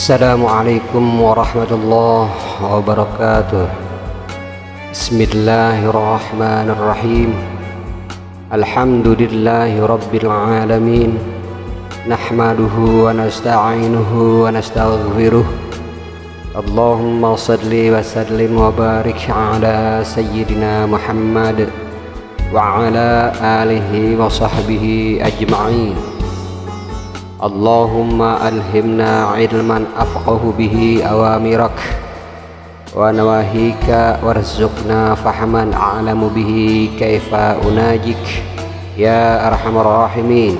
Assalamualaikum warahmatullahi wabarakatuh. Bismillahirrahmanirrahim. Alhamdulillahi rabbil alamin. Nahmaduhu wa nasta'inuhu wa nastaghfiruh. Allahumma salli wa sallim wa barik ala sayyidina Muhammad wa ala alihi wa sahbihi ajma'in. Allahumma alhimna ilman afqahu bihi awamirak wa nawahika warzuqna fahman a'lamu bihi kaifa unajik ya arhamar rahimin.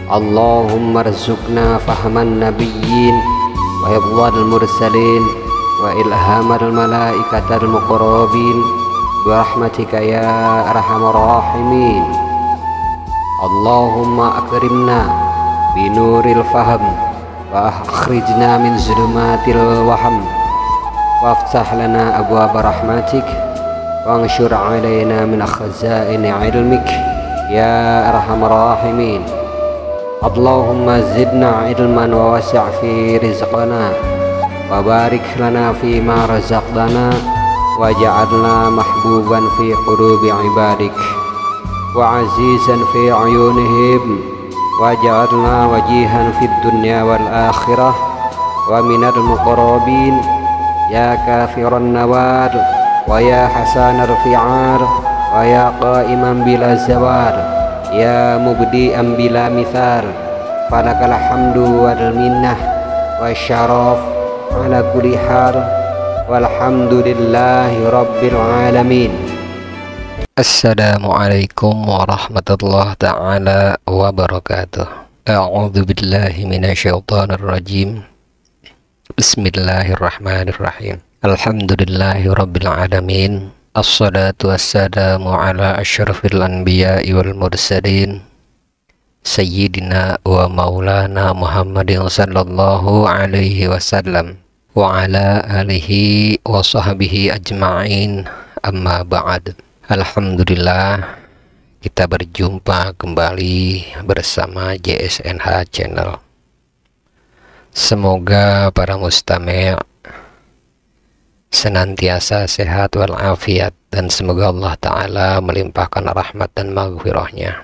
Allahumma arzuqna fahman nabiyyin wa hifdzal mursalin wa ilhamal malaikatal muqarrabin bi rahmatika ya arhamar rahimin. Allahumma akrimna binuril faham wa akhrijna min zulumatil waham waftah lana abwaaba rahmatik wa anshur alaina min khazaini ilmik ya arhamar rahimin. Allahumma zidna ilman wa wasi' fi rizqana wa barik lana fi ma razaqtana waj'alna mahbuban fi qulubi ibadik wa azizan fi ayunihim waj'alna wajihan fid dunya wal akhirah wa minal muqarrabin ya kafiran nawar wa ya hasanal fi'ar wa ya qa'iman bila zawar ya mubdi'an bila mithal falakal hamdu wal minnah wa syaraf ala kulli hal walhamdulillahi rabbil alamin. Assalamualaikum warahmatullahi ta'ala wabarakatuh. A'udzu billahi minasyaitonir rajim. Bismillahirrahmanirrahim. Alhamdulillahi rabbil alamin. Assalatu wassalamu ala asyrafil anbiya'i wal mursalin sayyidina wa maulana Muhammadin sallallahu alaihi wasallam wa ala alihi wa sahbihi ajma'in, amma ba'd. Alhamdulillah, kita berjumpa kembali bersama JSNH Channel. Semoga para mustami' senantiasa sehat walafiat, dan semoga Allah Ta'ala melimpahkan rahmat dan maghfirahnya.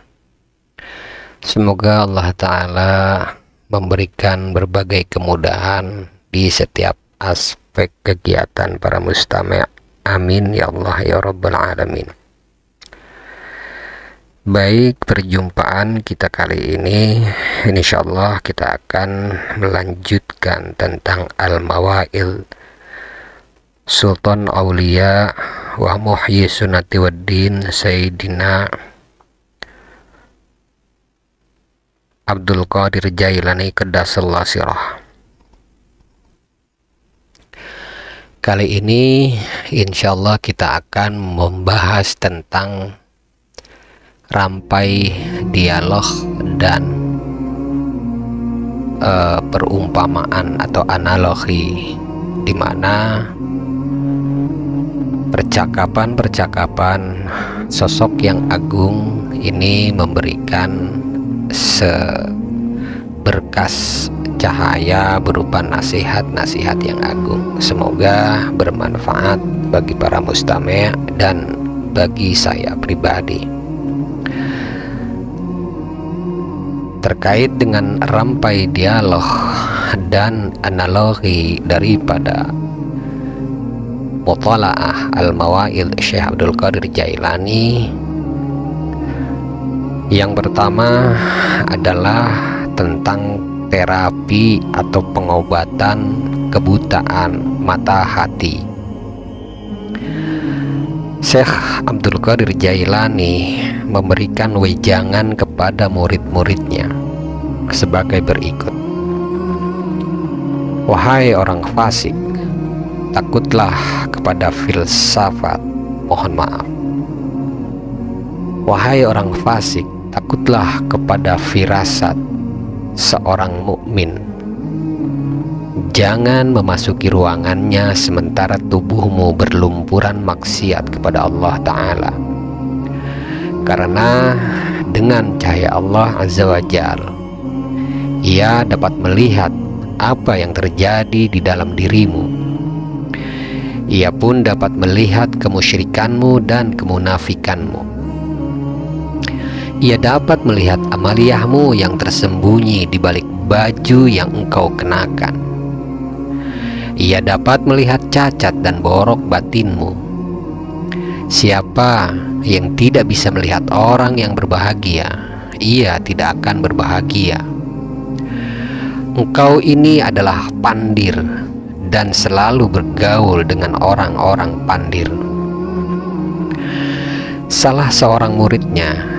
Semoga Allah Ta'ala memberikan berbagai kemudahan di setiap aspek kegiatan para mustami'. Amin ya Allah ya Rabbal Alamin. Baik, perjumpaan kita kali ini insyaallah kita akan melanjutkan tentang Al-Mawaid Sultan Aulia wa Muhyi Sunnati Waddin Sayyidina Abdul Qadir Jailani Qaddasallahu sirah. Kali ini insyaallah kita akan membahas tentang rampai dialog dan perumpamaan atau analogi, di mana percakapan-percakapan sosok yang agung ini memberikan seberkas cahaya berupa nasihat-nasihat yang agung. Semoga bermanfaat bagi para mustami' dan bagi saya pribadi. Terkait dengan rampai dialog dan analogi daripada Muthala'ah Al-Mawaid Syekh Abdul Qadir Jailani, yang pertama adalah tentang terapi atau pengobatan kebutaan mata hati. Syekh Abdul Qadir Jailani memberikan wejangan kepada murid-muridnya sebagai berikut: wahai orang fasik, takutlah kepada filsafat. Mohon maaf. Wahai orang fasik, takutlah kepada firasat seorang mukmin. Jangan memasuki ruangannya sementara tubuhmu berlumpuran maksiat kepada Allah Ta'ala, karena dengan cahaya Allah Azza wa Jalla ia dapat melihat apa yang terjadi di dalam dirimu. Ia pun dapat melihat kemusyrikanmu dan kemunafikanmu. Ia dapat melihat amaliyahmu yang tersembunyi di balik baju yang engkau kenakan. Ia dapat melihat cacat dan borok batinmu. Siapa yang tidak bisa melihat orang yang berbahagia, ia tidak akan berbahagia. Engkau ini adalah pandir dan selalu bergaul dengan orang-orang pandir. Salah seorang muridnya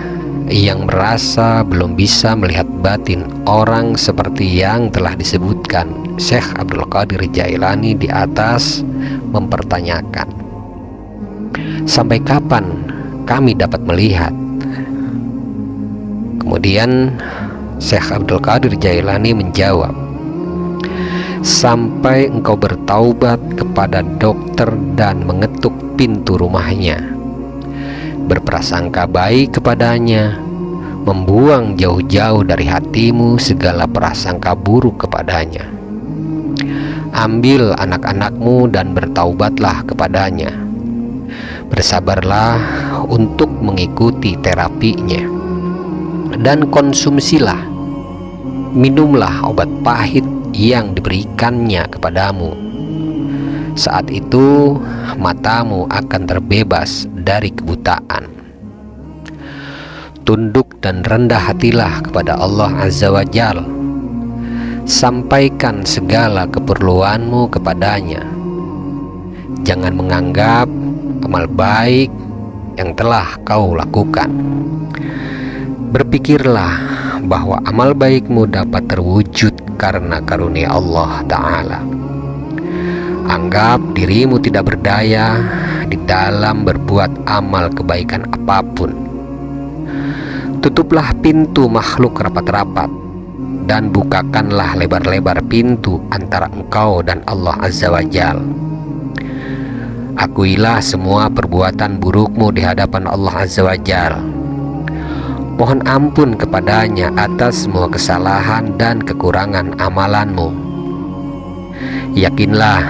yang merasa belum bisa melihat batin orang seperti yang telah disebutkan Syekh Abdul Qadir Jailani di atas mempertanyakan, sampai kapan kami dapat melihat? Kemudian Syekh Abdul Qadir Jailani menjawab, sampai engkau bertaubat kepada dokter dan mengetuk pintu rumahnya, berprasangka baik kepadanya, membuang jauh-jauh dari hatimu segala prasangka buruk kepadanya. Ambil anak-anakmu dan bertaubatlah kepadanya. Bersabarlah untuk mengikuti terapinya, dan konsumsilah, minumlah obat pahit yang diberikannya kepadamu. Saat itu matamu akan terbebas dari kebutaan. Tunduk dan rendah hatilah kepada Allah Azza wa Jal. Sampaikan segala keperluanmu kepadanya. Jangan menganggap amal baik yang telah kau lakukan. Berpikirlah bahwa amal baikmu dapat terwujud karena karunia Allah Ta'ala. Anggap dirimu tidak berdaya di dalam berbuat amal kebaikan apapun. Tutuplah pintu makhluk rapat-rapat dan bukakanlah lebar-lebar pintu antara engkau dan Allah Azza wa Jal. Akuilah semua perbuatan burukmu di hadapan Allah Azza wa Jal. Mohon ampun kepadanya atas semua kesalahan dan kekurangan amalanmu. Yakinlah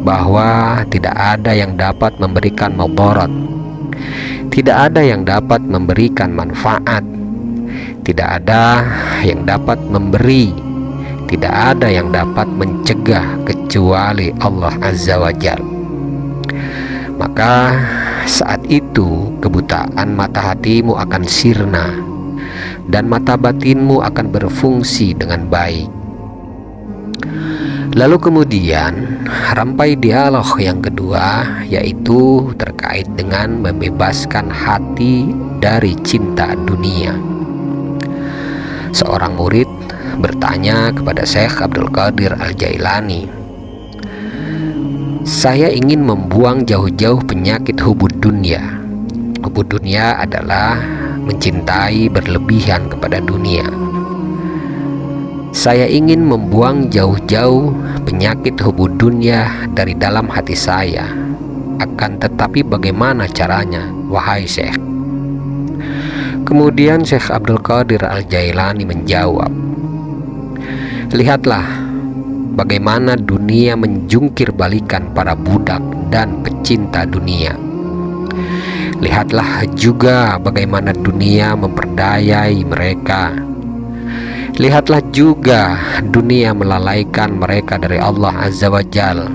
bahwa tidak ada yang dapat memberikan mudarat, tidak ada yang dapat memberikan manfaat, tidak ada yang dapat memberi, tidak ada yang dapat mencegah kecuali Allah Azza wa Jalla. Maka saat itu kebutaan mata hatimu akan sirna dan mata batinmu akan berfungsi dengan baik. Lalu kemudian rampai dialog yang kedua, yaitu terkait dengan membebaskan hati dari cinta dunia. Seorang murid bertanya kepada Syekh Abdul Qadir Al-Jailani, saya ingin membuang jauh-jauh penyakit hubud dunia. Hubud dunia adalah mencintai berlebihan kepada dunia. Saya ingin membuang jauh-jauh penyakit hubud dunia dari dalam hati saya. Akan tetapi bagaimana caranya, wahai Syekh? Kemudian Syekh Abdul Qadir Al-Jailani menjawab, lihatlah bagaimana dunia menjungkir balikan para budak dan pecinta dunia. Lihatlah juga bagaimana dunia memperdayai mereka. Lihatlah juga dunia melalaikan mereka dari Allah Azza wa Jal.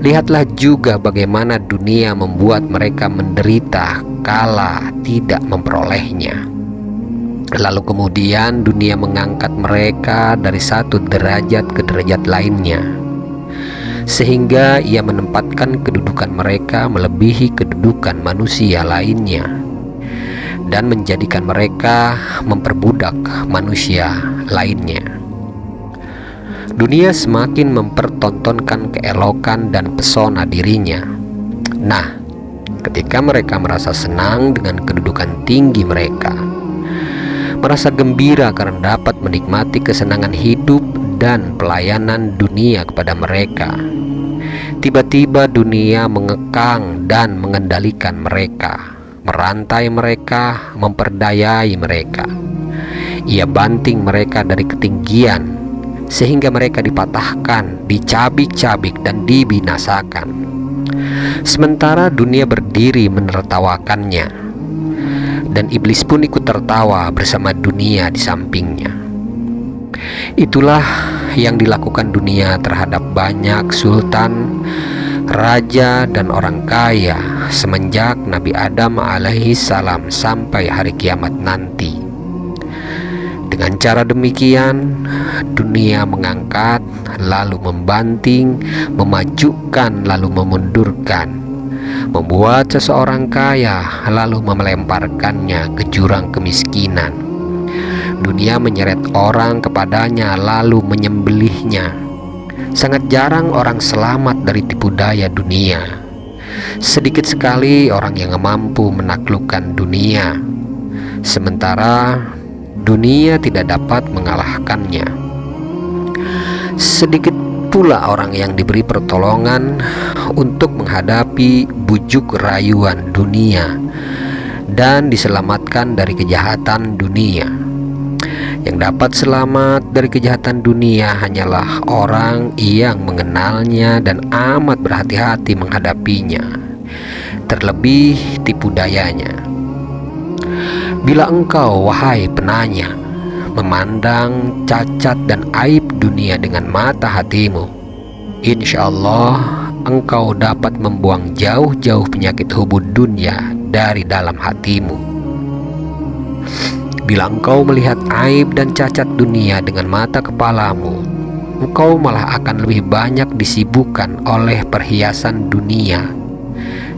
Lihatlah juga bagaimana dunia membuat mereka menderita kala tidak memperolehnya. Lalu kemudian dunia mengangkat mereka dari satu derajat ke derajat lainnya, sehingga ia menempatkan kedudukan mereka melebihi kedudukan manusia lainnya, dan menjadikan mereka memperbudak manusia lainnya. Dunia semakin mempertontonkan keelokan dan pesona dirinya. Nah, ketika mereka merasa senang dengan kedudukan tinggi mereka, merasa gembira karena dapat menikmati kesenangan hidup dan pelayanan dunia kepada mereka, tiba-tiba dunia mengekang dan mengendalikan mereka, merantai mereka, memperdayai mereka. Ia banting mereka dari ketinggian sehingga mereka dipatahkan, dicabik-cabik, dan dibinasakan. Sementara dunia berdiri menertawakannya, dan iblis pun ikut tertawa bersama dunia di sampingnya. Itulah yang dilakukan dunia terhadap banyak sultan, raja, dan orang kaya semenjak Nabi Adam alaihi salam sampai hari kiamat nanti. Dengan cara demikian, dunia mengangkat, lalu membanting, memajukan, lalu memundurkan, membuat seseorang kaya, lalu melemparkannya ke jurang kemiskinan. Dunia menyeret orang kepadanya, lalu menyembelihnya. Sangat jarang orang selamat dari tipu daya dunia. Sedikit sekali orang yang mampu menaklukkan dunia, sementara dunia tidak dapat mengalahkannya. Sedikit pula orang yang diberi pertolongan untuk menghadapi bujuk rayuan dunia dan diselamatkan dari kejahatan dunia. Yang dapat selamat dari kejahatan dunia hanyalah orang yang mengenalnya dan amat berhati-hati menghadapinya, terlebih tipu dayanya. Bila engkau, wahai penanya, memandang cacat dan aib dunia dengan mata hatimu, insya Allah engkau dapat membuang jauh-jauh penyakit hubud dunia dari dalam hatimu. Bila engkau melihat aib dan cacat dunia dengan mata kepalamu, engkau malah akan lebih banyak disibukkan oleh perhiasan dunia,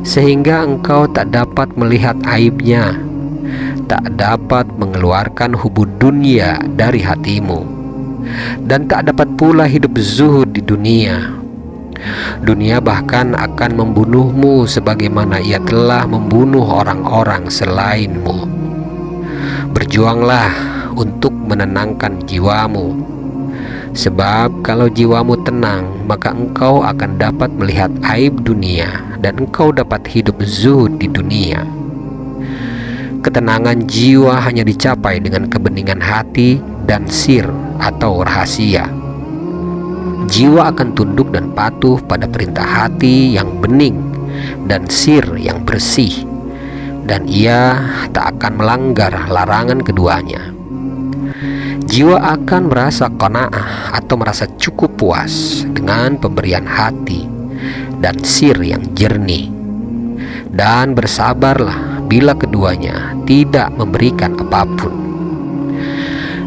sehingga engkau tak dapat melihat aibnya, tak dapat mengeluarkan hubud dunia dari hatimu, dan tak dapat pula hidup zuhud di dunia. Dunia bahkan akan membunuhmu sebagaimana ia telah membunuh orang-orang selainmu. Berjuanglah untuk menenangkan jiwamu, sebab kalau jiwamu tenang, maka engkau akan dapat melihat aib dunia dan engkau dapat hidup zuhud di dunia. Ketenangan jiwa hanya dicapai dengan kebeningan hati dan sir atau rahasia. Jiwa akan tunduk dan patuh pada perintah hati yang bening dan sir yang bersih, dan ia tak akan melanggar larangan keduanya. Jiwa akan merasa qanaah atau merasa cukup puas dengan pemberian hati dan sir yang jernih, dan bersabarlah bila keduanya tidak memberikan apapun.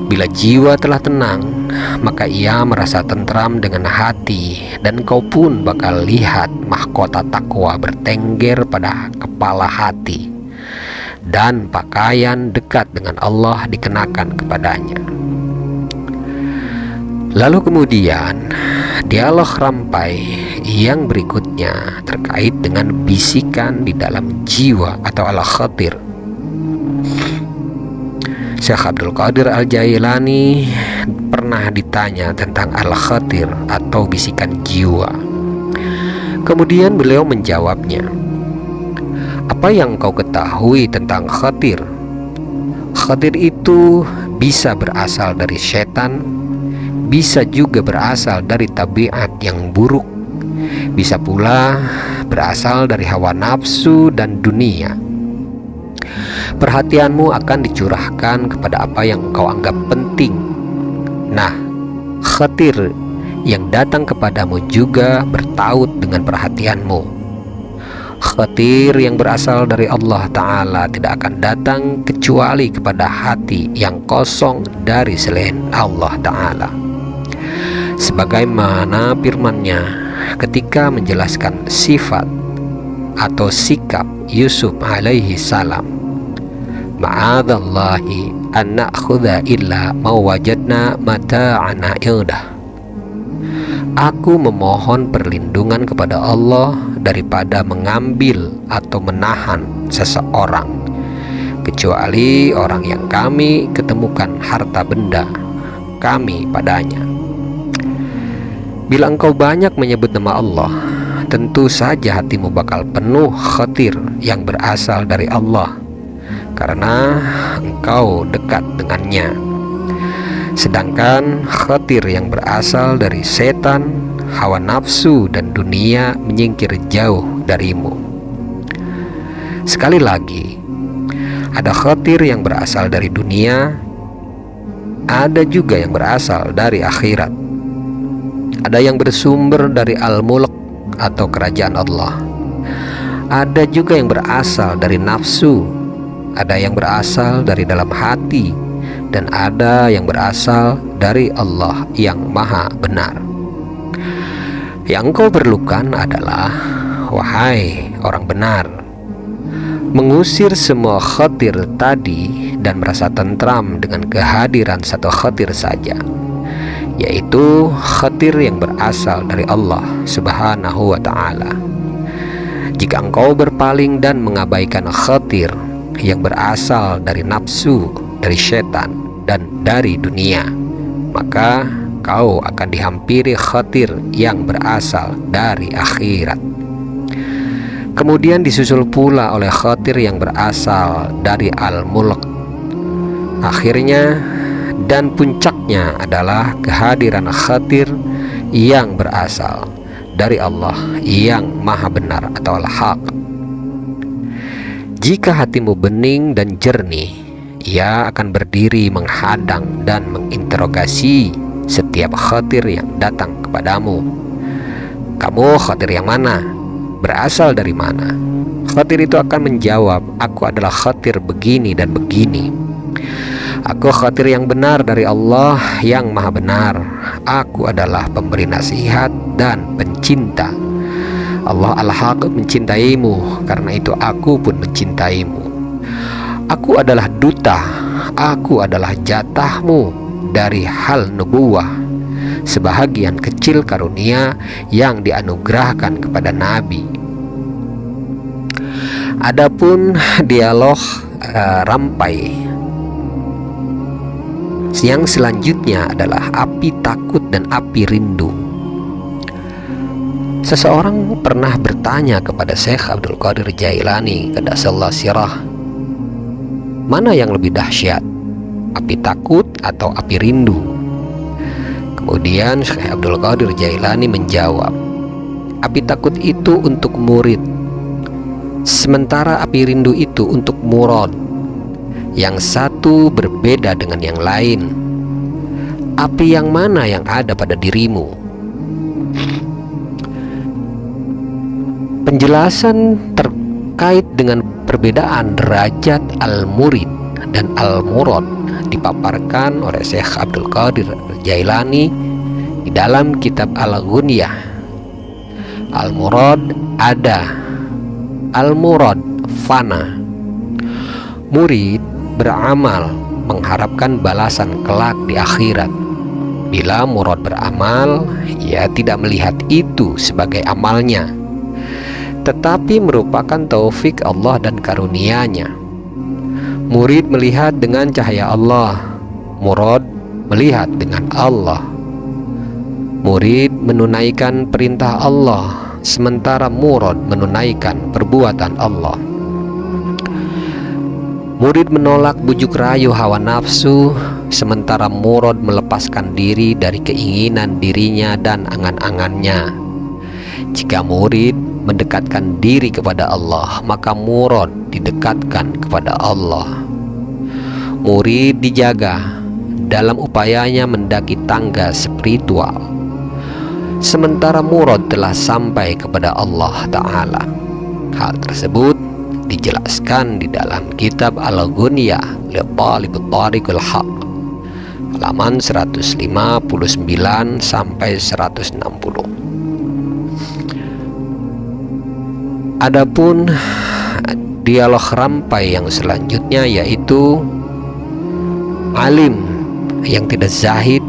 Bila jiwa telah tenang, maka ia merasa tentram dengan hati, dan kau pun bakal lihat mahkota takwa bertengger pada kepala hati, dan pakaian dekat dengan Allah dikenakan kepadanya. Lalu kemudian dialog rampai yang berikutnya terkait dengan bisikan di dalam jiwa atau al-khatir. Syekh Abdul Qadir Al-Jailani pernah ditanya tentang al-khatir atau bisikan jiwa. Kemudian beliau menjawabnya, "Apa yang kau ketahui tentang khatir? Khatir itu bisa berasal dari setan, bisa juga berasal dari tabiat yang buruk, bisa pula berasal dari hawa nafsu dan dunia. Perhatianmu akan dicurahkan kepada apa yang engkau anggap penting. Nah, khatir yang datang kepadamu juga bertaut dengan perhatianmu. Khatir yang berasal dari Allah Ta'ala tidak akan datang kecuali kepada hati yang kosong dari selain Allah Ta'ala. Sebagaimana firman-Nya ketika menjelaskan sifat atau sikap Yusuf alaihi salam, "Ma'adallahi an na'khudha illa ma wajadna mata'ana indah." Aku memohon perlindungan kepada Allah daripada mengambil atau menahan seseorang, kecuali orang yang kami ketemukan harta benda kami padanya. Bila engkau banyak menyebut nama Allah, tentu saja hatimu bakal penuh khatir yang berasal dari Allah, karena engkau dekat dengannya. Sedangkan khatir yang berasal dari setan, hawa nafsu, dan dunia menyingkir jauh darimu. Sekali lagi, ada khatir yang berasal dari dunia, ada juga yang berasal dari akhirat. Ada yang bersumber dari Al-Mulk atau kerajaan Allah. Ada juga yang berasal dari nafsu, ada yang berasal dari dalam hati, dan ada yang berasal dari Allah yang maha benar. Yang engkau perlukan adalah, wahai orang benar, mengusir semua khatir tadi dan merasa tentram dengan kehadiran satu khatir saja, yaitu khatir yang berasal dari Allah Subhanahu wa ta'ala. Jika engkau berpaling dan mengabaikan khatir yang berasal dari nafsu, dari setan, dan dari dunia, maka kau akan dihampiri khatir yang berasal dari akhirat. Kemudian disusul pula oleh khatir yang berasal dari Al-Mulk. Akhirnya dan puncaknya adalah kehadiran khatir yang berasal dari Allah yang maha benar atau Al-Haq. Jika hatimu bening dan jernih, ia akan berdiri menghadang dan menginterogasi setiap khatir yang datang kepadamu. Kamu khatir yang mana? Berasal dari mana? Khatir itu akan menjawab, aku adalah khatir begini dan begini. Aku khatir yang benar dari Allah yang maha benar. Aku adalah pemberi nasihat dan pencinta. Allah Al-Haq mencintaimu, karena itu aku pun mencintaimu. Aku adalah duta, aku adalah jatahmu dari hal nubuwah, sebahagian kecil karunia yang dianugerahkan kepada Nabi. Adapun dialog rampai yang selanjutnya adalah api takut dan api rindu. Seseorang pernah bertanya kepada Syekh Abdul Qadir Jailani Qaddasallahu sirah, mana yang lebih dahsyat, api takut atau api rindu? Kemudian Syekh Abdul Qadir Jailani menjawab, api takut itu untuk murid, sementara api rindu itu untuk murad. Yang satu berbeda dengan yang lain. Api yang mana yang ada pada dirimu? Penjelasan terkait dengan perbedaan derajat al-murid dan al-murad dipaparkan oleh Syekh Abdul Qadir Jailani di dalam kitab Al-Ghunyah. Al-murad ada, al-murad fana. Murid beramal mengharapkan balasan kelak di akhirat. Bila murad beramal, ia tidak melihat itu sebagai amalnya, tetapi merupakan taufik Allah dan karunia-Nya. Murid melihat dengan cahaya Allah, murad melihat dengan Allah. Murid menunaikan perintah Allah, sementara murad menunaikan perbuatan Allah. Murid menolak bujuk rayu hawa nafsu, sementara murad melepaskan diri dari keinginan dirinya dan angan-angannya. Jika murid mendekatkan diri kepada Allah, maka murad didekatkan kepada Allah. Murid dijaga dalam upayanya mendaki tangga spiritual, sementara murad telah sampai kepada Allah Ta'ala. Hal tersebut dijelaskan di dalam kitab Al-Ghunyah li Talibut Tariqul Haq, halaman 159 sampai 160. Adapun dialog rampai yang selanjutnya, yaitu alim yang tidak zahid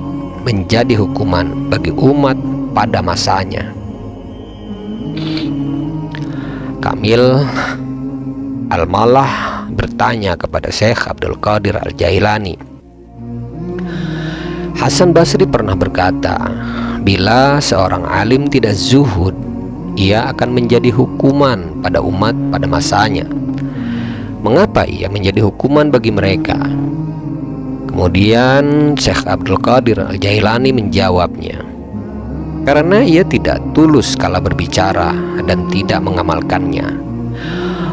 menjadi hukuman bagi umat pada masanya. Kamil Al-Malah bertanya kepada Syekh Abdul Qadir Al-Jailani, Hasan Basri pernah berkata, bila seorang alim tidak zuhud, ia akan menjadi hukuman pada umat pada masanya. Mengapa ia menjadi hukuman bagi mereka? Kemudian Syekh Abdul Qadir Al-Jailani menjawabnya, karena ia tidak tulus kala berbicara dan tidak mengamalkannya.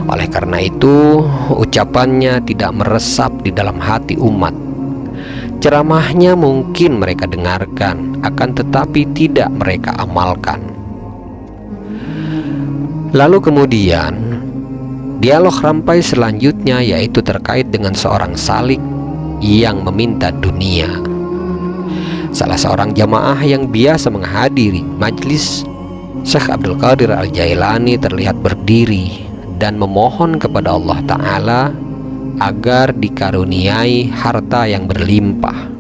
Oleh karena itu, ucapannya tidak meresap di dalam hati umat. Ceramahnya mungkin mereka dengarkan, akan tetapi tidak mereka amalkan. Lalu kemudian dialog rampai selanjutnya yaitu terkait dengan seorang salik yang meminta dunia. Salah seorang jamaah yang biasa menghadiri majlis Syekh Abdul Qadir Al-Jailani terlihat berdiri dan memohon kepada Allah Ta'ala agar dikaruniai harta yang berlimpah.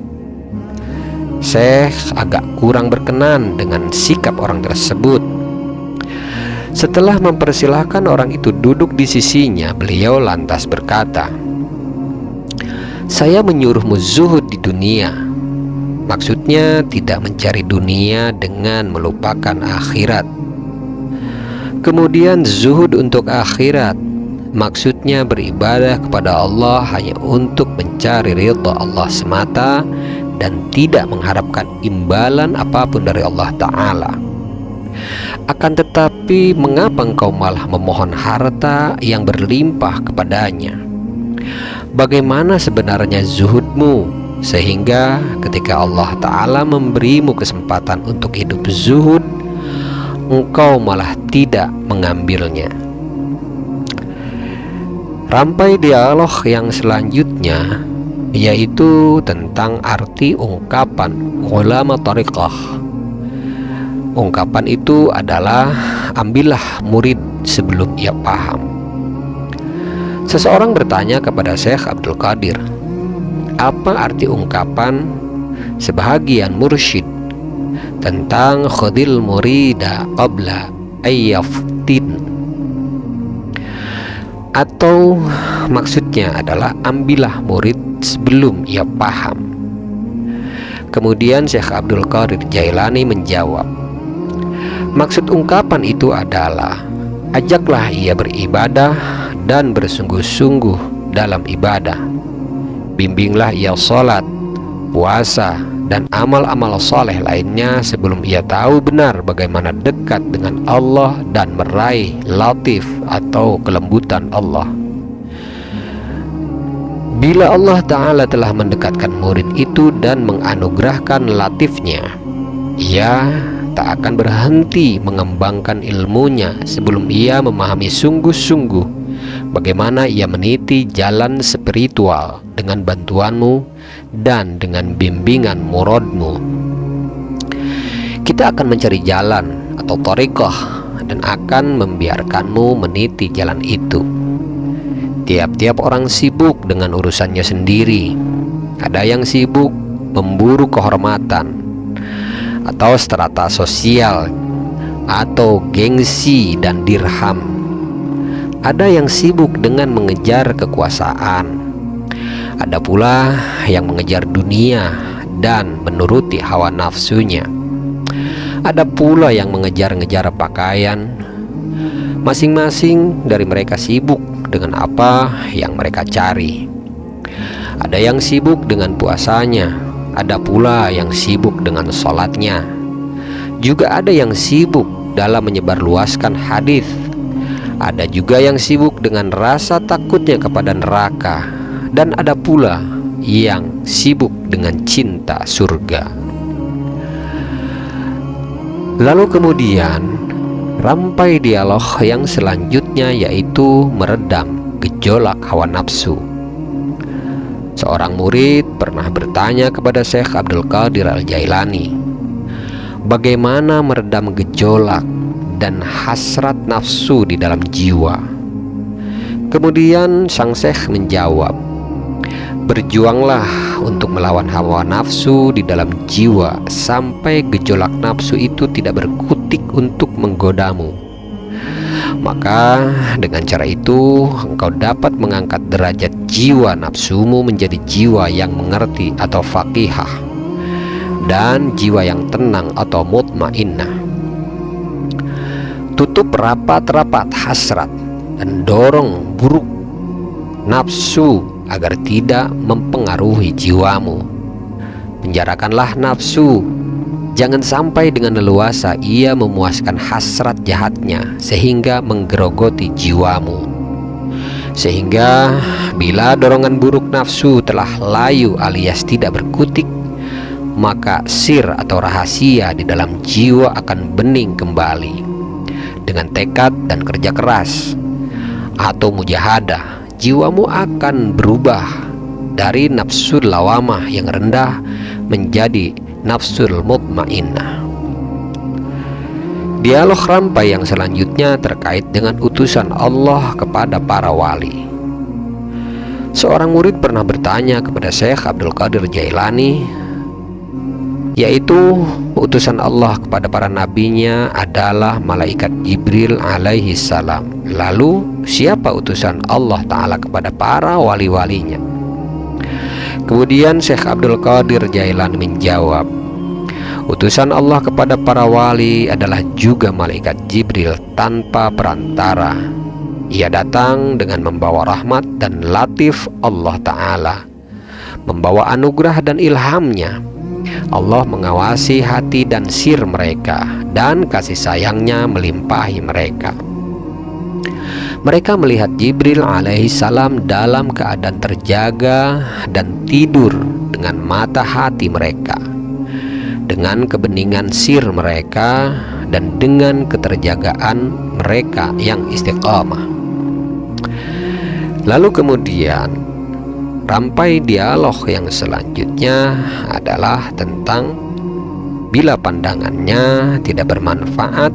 Syekh agak kurang berkenan dengan sikap orang tersebut. Setelah mempersilahkan orang itu duduk di sisinya, beliau lantas berkata, "Saya menyuruhmu zuhud di dunia." Maksudnya tidak mencari dunia dengan melupakan akhirat. Kemudian zuhud untuk akhirat, maksudnya beribadah kepada Allah hanya untuk mencari ridha Allah semata dan tidak mengharapkan imbalan apapun dari Allah Ta'ala. Akan tetapi mengapa engkau malah memohon harta yang berlimpah kepadanya? Bagaimana sebenarnya zuhudmu sehingga ketika Allah Ta'ala memberimu kesempatan untuk hidup zuhud, engkau malah tidak mengambilnya? Rampai dialog yang selanjutnya yaitu tentang arti ungkapan ulama thariqah. Ungkapan itu adalah ambillah murid sebelum ia paham. Seseorang bertanya kepada Syekh Abdul Qadir, apa arti ungkapan sebahagian mursyid tentang khudil murida qabla ayyaftin? Atau maksudnya adalah ambillah murid sebelum ia paham. Kemudian Syekh Abdul Qadir Jailani menjawab, maksud ungkapan itu adalah ajaklah ia beribadah dan bersungguh-sungguh dalam ibadah. Bimbinglah ia sholat, puasa, dan amal-amal soleh lainnya sebelum ia tahu benar bagaimana dekat dengan Allah dan meraih latif atau kelembutan Allah. Bila Allah Ta'ala telah mendekatkan murid itu dan menganugerahkan latifnya, ia tak akan berhenti mengembangkan ilmunya sebelum ia memahami sungguh-sungguh bagaimana ia meniti jalan spiritual dengan bantuanmu dan dengan bimbingan muradmu. Kita akan mencari jalan atau thariqah dan akan membiarkanmu meniti jalan itu. Tiap-tiap orang sibuk dengan urusannya sendiri. Ada yang sibuk memburu kehormatan atau strata sosial atau gengsi dan dirham. Ada yang sibuk dengan mengejar kekuasaan. Ada pula yang mengejar dunia dan menuruti hawa nafsunya. Ada pula yang mengejar-ngejar pakaian. Masing-masing dari mereka sibuk dengan apa yang mereka cari. Ada yang sibuk dengan puasanya, ada pula yang sibuk dengan sholatnya. Juga ada yang sibuk dalam menyebarluaskan hadis. Ada juga yang sibuk dengan rasa takutnya kepada neraka. Dan ada pula yang sibuk dengan cinta surga. Lalu kemudian rampai dialog yang selanjutnya yaitu meredam gejolak hawa nafsu. Seorang murid pernah bertanya kepada Syekh Abdul Qadir Al-Jailani, bagaimana meredam gejolak dan hasrat nafsu di dalam jiwa? Kemudian sang Syekh menjawab, berjuanglah untuk melawan hawa nafsu di dalam jiwa sampai gejolak nafsu itu tidak berkutik untuk menggodamu. Maka dengan cara itu engkau dapat mengangkat derajat jiwa nafsumu menjadi jiwa yang mengerti atau faqihah dan jiwa yang tenang atau mutmainnah. Tutup rapat-rapat hasrat dan dorong buruk nafsu agar tidak mempengaruhi jiwamu. Penjarakanlah nafsu. Jangan sampai dengan leluasa ia memuaskan hasrat jahatnya sehingga menggerogoti jiwamu. Sehingga bila dorongan buruk nafsu telah layu alias tidak berkutik, maka sir atau rahasia di dalam jiwa akan bening kembali. Dengan tekad dan kerja keras atau mujahadah, jiwamu akan berubah dari nafsul lawamah yang rendah menjadi nafsul mutmainnah. Dialog rampai yang selanjutnya terkait dengan utusan Allah kepada para wali. Seorang murid pernah bertanya kepada Syekh Abdul Qadir Jailani, yaitu utusan Allah kepada para nabinya adalah malaikat Jibril alaihi salam. Lalu siapa utusan Allah Ta'ala kepada para wali-walinya? Kemudian Syekh Abdul Qadir Jailani menjawab, utusan Allah kepada para wali adalah juga malaikat Jibril tanpa perantara. Ia datang dengan membawa rahmat dan latif Allah Ta'ala, membawa anugerah dan ilhamnya. Allah mengawasi hati dan sir mereka, dan kasih sayangnya melimpahi mereka. Mereka melihat Jibril alaihi salam dalam keadaan terjaga dan tidur dengan mata hati mereka, dengan kebeningan sir mereka, dan dengan keterjagaan mereka yang istiqamah. Lalu kemudian rampai dialog yang selanjutnya adalah tentang bila pandangannya tidak bermanfaat,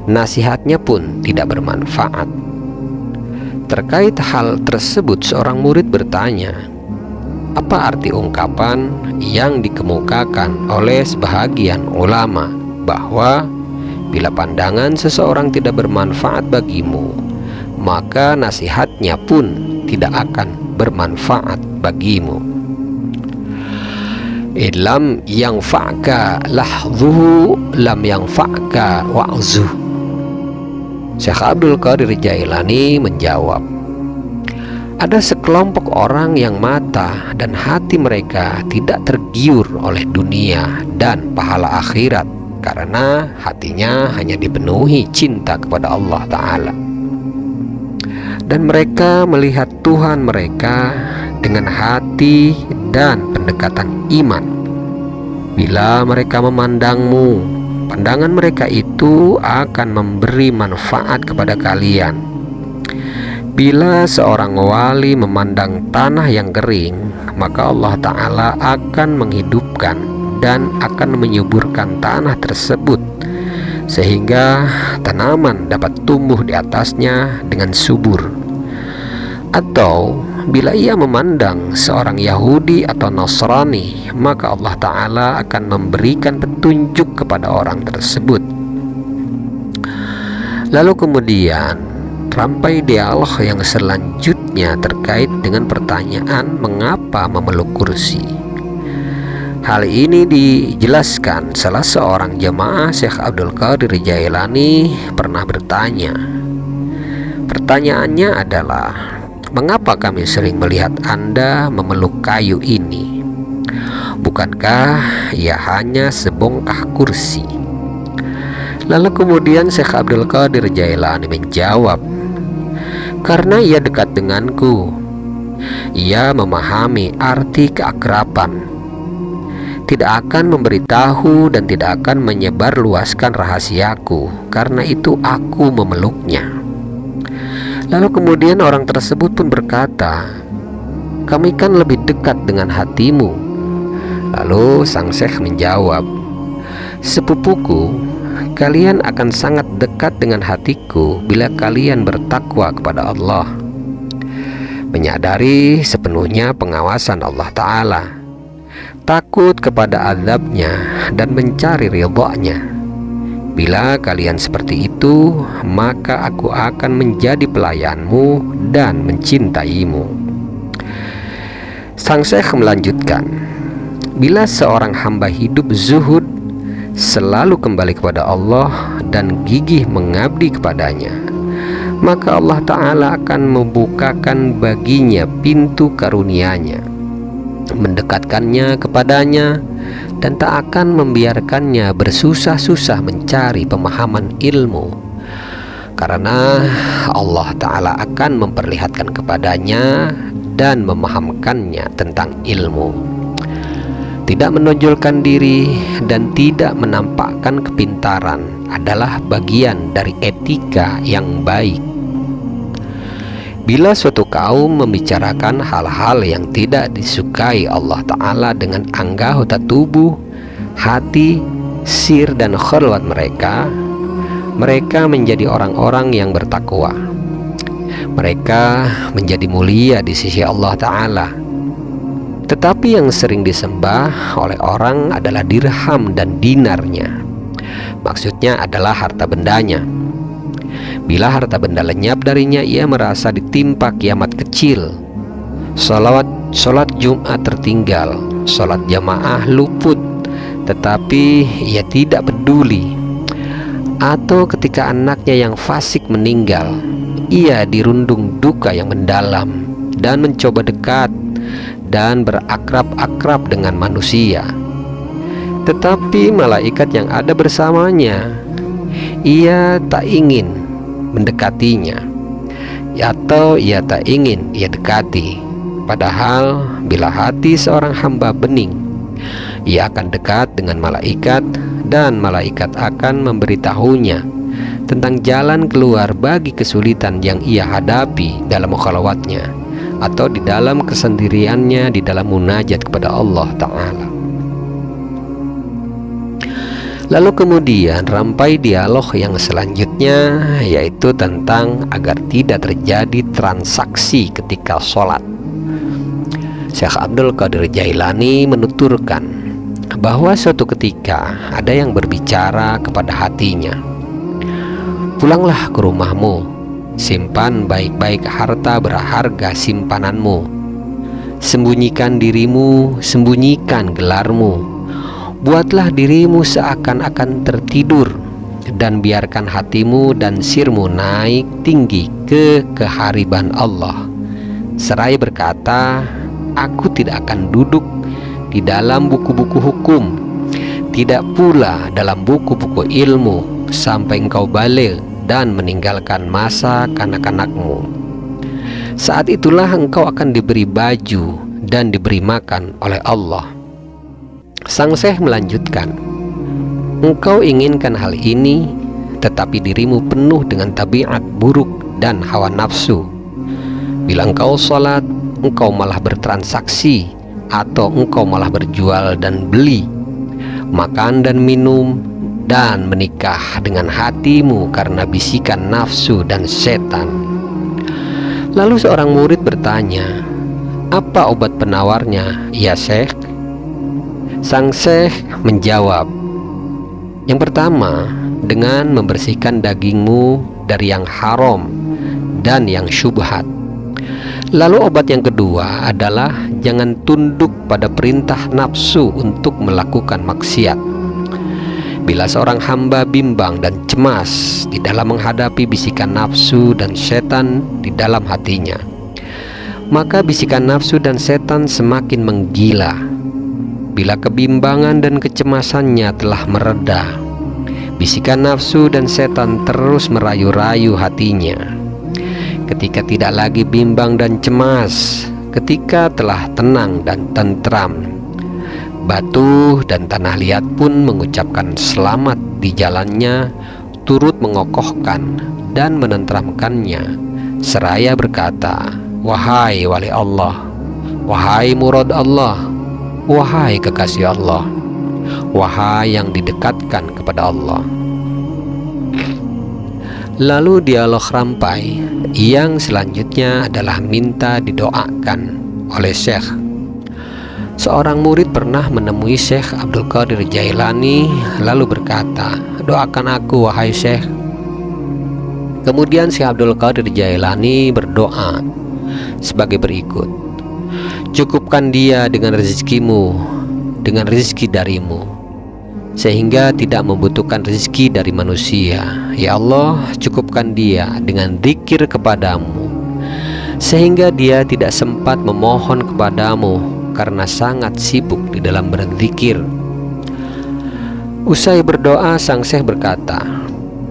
nasihatnya pun tidak bermanfaat. Terkait hal tersebut, seorang murid bertanya, apa arti ungkapan yang dikemukakan oleh sebahagian ulama bahwa bila pandangan seseorang tidak bermanfaat bagimu, maka nasihatnya pun tidak akan bermanfaat bagimu. Lam yang fa'ka lahdhuhu lam yang fa'ka wa'zuh. Syekh Abdul Qadir Jailani menjawab, ada sekelompok orang yang mata dan hati mereka tidak tergiur oleh dunia dan pahala akhirat karena hatinya hanya dipenuhi cinta kepada Allah Ta'ala. Dan mereka melihat Tuhan mereka dengan hati dan pendekatan iman. Bila mereka memandangmu, pandangan mereka itu akan memberi manfaat kepada kalian. Bila seorang wali memandang tanah yang kering, maka Allah Ta'ala akan menghidupkan dan akan menyuburkan tanah tersebut, sehingga tanaman dapat tumbuh di atasnya dengan subur. Atau bila ia memandang seorang Yahudi atau Nasrani, maka Allah Ta'ala akan memberikan petunjuk kepada orang tersebut. Lalu kemudian rampai dialog yang selanjutnya terkait dengan pertanyaan mengapa memeluk kursi. Hal ini dijelaskan salah seorang jemaah Syekh Abdul Qadir Jailani pernah bertanya. Pertanyaannya adalah, mengapa kami sering melihat Anda memeluk kayu ini? Bukankah ia hanya sebongkah kursi? Lalu kemudian Syekh Abdul Qadir Jailani menjawab, karena ia dekat denganku, ia memahami arti keakraban, tidak akan memberitahu dan tidak akan menyebarluaskan rahasiaku, karena itu aku memeluknya. Lalu kemudian orang tersebut pun berkata, kami kan lebih dekat dengan hatimu. Lalu sang syekh menjawab, sepupuku, kalian akan sangat dekat dengan hatiku bila kalian bertakwa kepada Allah, menyadari sepenuhnya pengawasan Allah Ta'ala, takut kepada azabnya dan mencari ridha-Nya. Bila kalian seperti itu, maka aku akan menjadi pelayanmu dan mencintaimu. Sang syekh melanjutkan, bila seorang hamba hidup zuhud, selalu kembali kepada Allah dan gigih mengabdi kepadanya, maka Allah Ta'ala akan membukakan baginya pintu karunia-Nya, mendekatkannya kepadanya, dan tak akan membiarkannya bersusah-susah mencari pemahaman ilmu, karena Allah Ta'ala akan memperlihatkan kepadanya dan memahamkannya tentang ilmu. Tidak menonjolkan diri dan tidak menampakkan kepintaran adalah bagian dari etika yang baik. Bila suatu kaum membicarakan hal-hal yang tidak disukai Allah Ta'ala dengan anggota tubuh, hati, sir, dan khalwat mereka, mereka menjadi orang-orang yang bertakwa. Mereka menjadi mulia di sisi Allah Ta'ala. Tetapi yang sering disembah oleh orang adalah dirham dan dinarnya. Maksudnya adalah harta bendanya. Bila harta benda lenyap darinya, ia merasa ditimpa kiamat kecil. Sholat Jumat tertinggal, sholat jamaah luput, tetapi ia tidak peduli. Atau ketika anaknya yang fasik meninggal, ia dirundung duka yang mendalam dan mencoba dekat dan berakrab-akrab dengan manusia. Tetapi malaikat yang ada bersamanya, ia tak ingin mendekatinya, atau ia tak ingin ia dekati. Padahal bila hati seorang hamba bening, ia akan dekat dengan malaikat, dan malaikat akan memberitahunya tentang jalan keluar bagi kesulitan yang ia hadapi dalam khalwatnya atau di dalam kesendiriannya di dalam munajat kepada Allah Ta'ala. Lalu kemudian rampai dialog yang selanjutnya, yaitu tentang agar tidak terjadi transaksi ketika sholat. Syekh Abdul Qadir Jailani menuturkan bahwa suatu ketika ada yang berbicara kepada hatinya, "Pulanglah ke rumahmu, simpan baik-baik harta berharga simpananmu, sembunyikan dirimu, sembunyikan gelarmu, buatlah dirimu seakan-akan tertidur, dan biarkan hatimu dan sirmu naik tinggi ke kehariban Allah." Seraya berkata, "Aku tidak akan duduk di dalam buku-buku hukum, tidak pula dalam buku-buku ilmu, sampai engkau balik dan meninggalkan masa kanak-kanakmu. Saat itulah engkau akan diberi baju dan diberi makan oleh Allah." Sang Syekh melanjutkan, "Engkau inginkan hal ini, tetapi dirimu penuh dengan tabiat buruk dan hawa nafsu. Bila engkau sholat, engkau malah bertransaksi, atau engkau malah berjual dan beli, makan dan minum, dan menikah dengan hatimu karena bisikan nafsu dan setan." Lalu seorang murid bertanya, "Apa obat penawarnya, ya Syekh?" Sang Syekh menjawab, "Yang pertama, dengan membersihkan dagingmu dari yang haram dan yang syubhat. Lalu obat yang kedua adalah jangan tunduk pada perintah nafsu untuk melakukan maksiat. Bila seorang hamba bimbang dan cemas di dalam menghadapi bisikan nafsu dan setan di dalam hatinya, maka bisikan nafsu dan setan semakin menggila. Bila kebimbangan dan kecemasannya telah mereda, bisikan nafsu dan setan terus merayu-rayu hatinya. Ketika tidak lagi bimbang dan cemas, ketika telah tenang dan tentram, batu dan tanah liat pun mengucapkan selamat di jalannya, turut mengokohkan dan menenteramkannya, seraya berkata, 'Wahai wali Allah, wahai murad Allah, wahai kekasih Allah, wahai yang didekatkan kepada Allah.'" Lalu dialog rampai yang selanjutnya adalah minta didoakan oleh Syekh. Seorang murid pernah menemui Syekh Abdul Qadir Jailani lalu berkata, "Doakan aku wahai Syekh." Kemudian Syekh Abdul Qadir Jailani berdoa sebagai berikut, "Cukupkan dia dengan rezekimu, dengan rezeki darimu, sehingga tidak membutuhkan rezeki dari manusia. Ya Allah, cukupkan dia dengan zikir kepadamu, sehingga dia tidak sempat memohon kepadamu karena sangat sibuk di dalam berzikir. Usai berdoa, sang syekh berkata,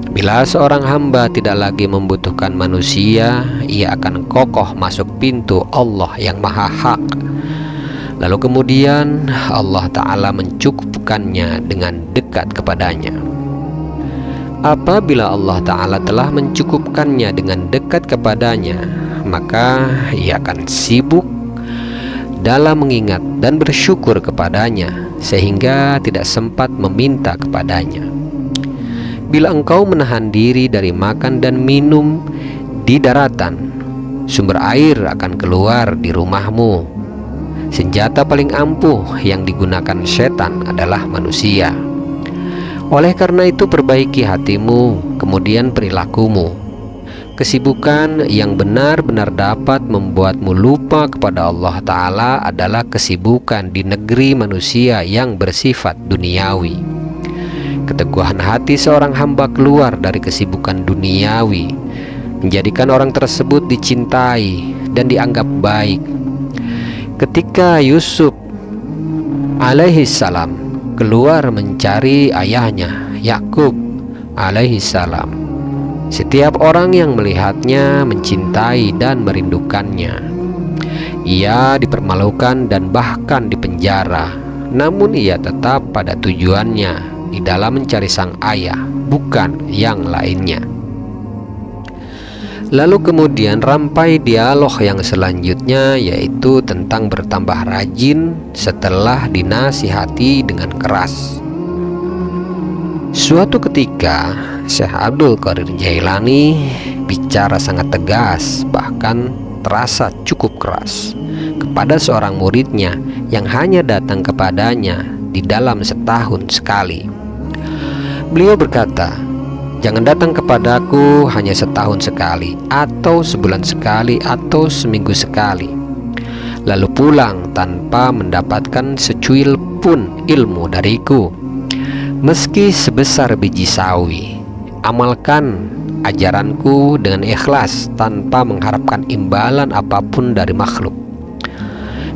bila seorang hamba tidak lagi membutuhkan manusia, ia akan kokoh masuk pintu Allah yang maha hak. Lalu kemudian Allah Ta'ala mencukupkannya dengan dekat kepadanya. Apabila Allah Ta'ala telah mencukupkannya dengan dekat kepadanya, maka ia akan sibuk dalam mengingat dan bersyukur kepadanya, sehingga tidak sempat meminta kepadanya. Bila engkau menahan diri dari makan dan minum di daratan, sumber air akan keluar di rumahmu. Senjata paling ampuh yang digunakan setan adalah manusia. Oleh karena itu, perbaiki hatimu, kemudian perilakumu. Kesibukan yang benar-benar dapat membuatmu lupa kepada Allah Ta'ala adalah kesibukan di negeri manusia yang bersifat duniawi. Keteguhan hati seorang hamba keluar dari kesibukan duniawi, menjadikan orang tersebut dicintai dan dianggap baik. Ketika Yusuf alaihissalam keluar mencari ayahnya Yakub alaihissalam, setiap orang yang melihatnya mencintai dan merindukannya. Ia dipermalukan dan bahkan dipenjara, namun ia tetap pada tujuannya di dalam mencari sang ayah, bukan yang lainnya. Lalu kemudian rampai dialog yang selanjutnya, yaitu tentang bertambah rajin setelah dinasihati dengan keras. Suatu ketika Syekh Abdul Qadir Jailani bicara sangat tegas, bahkan terasa cukup keras kepada seorang muridnya yang hanya datang kepadanya di dalam setahun sekali. Beliau berkata, jangan datang kepadaku hanya setahun sekali, atau sebulan sekali, atau seminggu sekali, lalu pulang tanpa mendapatkan secuil pun ilmu dariku. Meski sebesar biji sawi, amalkan ajaranku dengan ikhlas tanpa mengharapkan imbalan apapun dari makhluk.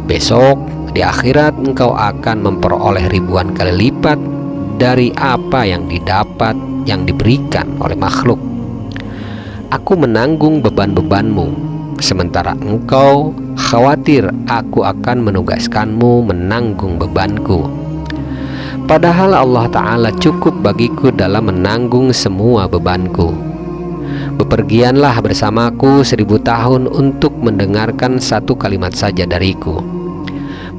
Besok di akhirat engkau akan memperoleh ribuan kali lipat dari apa yang diberikan oleh makhluk. Aku menanggung beban-bebanmu, sementara engkau khawatir aku akan menugaskanmu menanggung bebanku. Padahal Allah Ta'ala cukup bagiku dalam menanggung semua bebanku. Bepergianlah bersamaku 1000 tahun untuk mendengarkan satu kalimat saja dariku.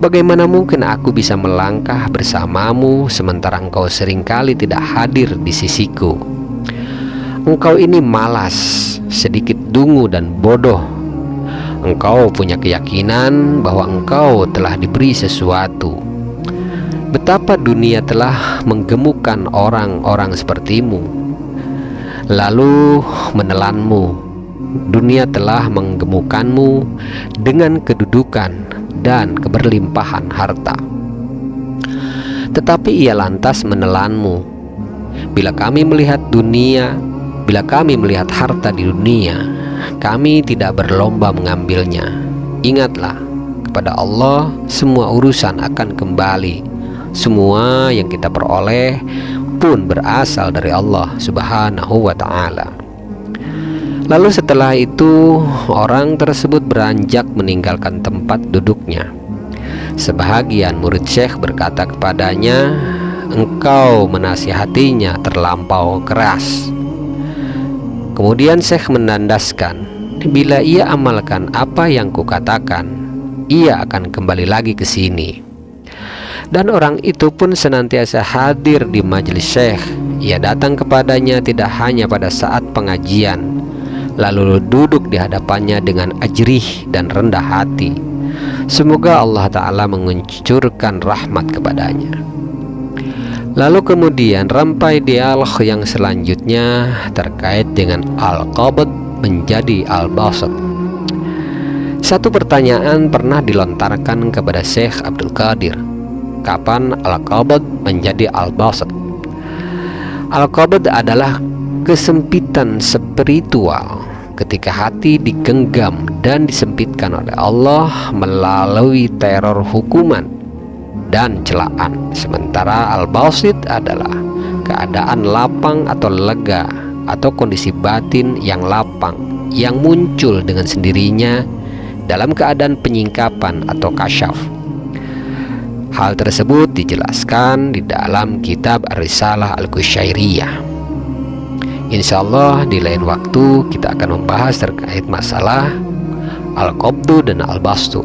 Bagaimana mungkin aku bisa melangkah bersamamu sementara engkau seringkali tidak hadir di sisiku? Engkau ini malas, sedikit dungu dan bodoh. Engkau punya keyakinan bahwa engkau telah diberi sesuatu. Betapa dunia telah menggemukkan orang-orang sepertimu, lalu menelanmu. Dunia telah menggemukkanmu dengan kedudukan dan keberlimpahan harta, tetapi ia lantas menelanmu. Bila kami melihat harta di dunia, kami tidak berlomba mengambilnya. Ingatlah, kepada Allah semua urusan akan kembali. Semua yang kita peroleh pun berasal dari Allah Subhanahu wa Ta'ala. Lalu setelah itu orang tersebut beranjak meninggalkan tempat duduknya. Sebahagian murid Syekh berkata kepadanya, engkau menasihatinya terlampau keras. Kemudian Syekh menandaskan, bila ia amalkan apa yang kukatakan, ia akan kembali lagi ke sini. Dan orang itu pun senantiasa hadir di majelis Syekh. Ia datang kepadanya tidak hanya pada saat pengajian, lalu duduk di hadapannya dengan ajrih dan rendah hati. Semoga Allah Ta'ala menguncurkan rahmat kepadanya. Lalu kemudian rampai dialog yang selanjutnya terkait dengan al-qabd menjadi al-basat. Satu pertanyaan pernah dilontarkan kepada Syekh Abdul Qadir, kapan al-qabd menjadi al-basat? Al-qabd adalah kesempitan spiritual ketika hati digenggam dan disempitkan oleh Allah melalui teror hukuman dan celaan. Sementara al-basit adalah keadaan lapang atau lega atau kondisi batin yang lapang yang muncul dengan sendirinya dalam keadaan penyingkapan atau kasyaf. Hal tersebut dijelaskan di dalam kitab Ar-Risalah Al-Qusyairiyah. Insya Allah di lain waktu kita akan membahas terkait masalah al-qabdu dan al-bastu.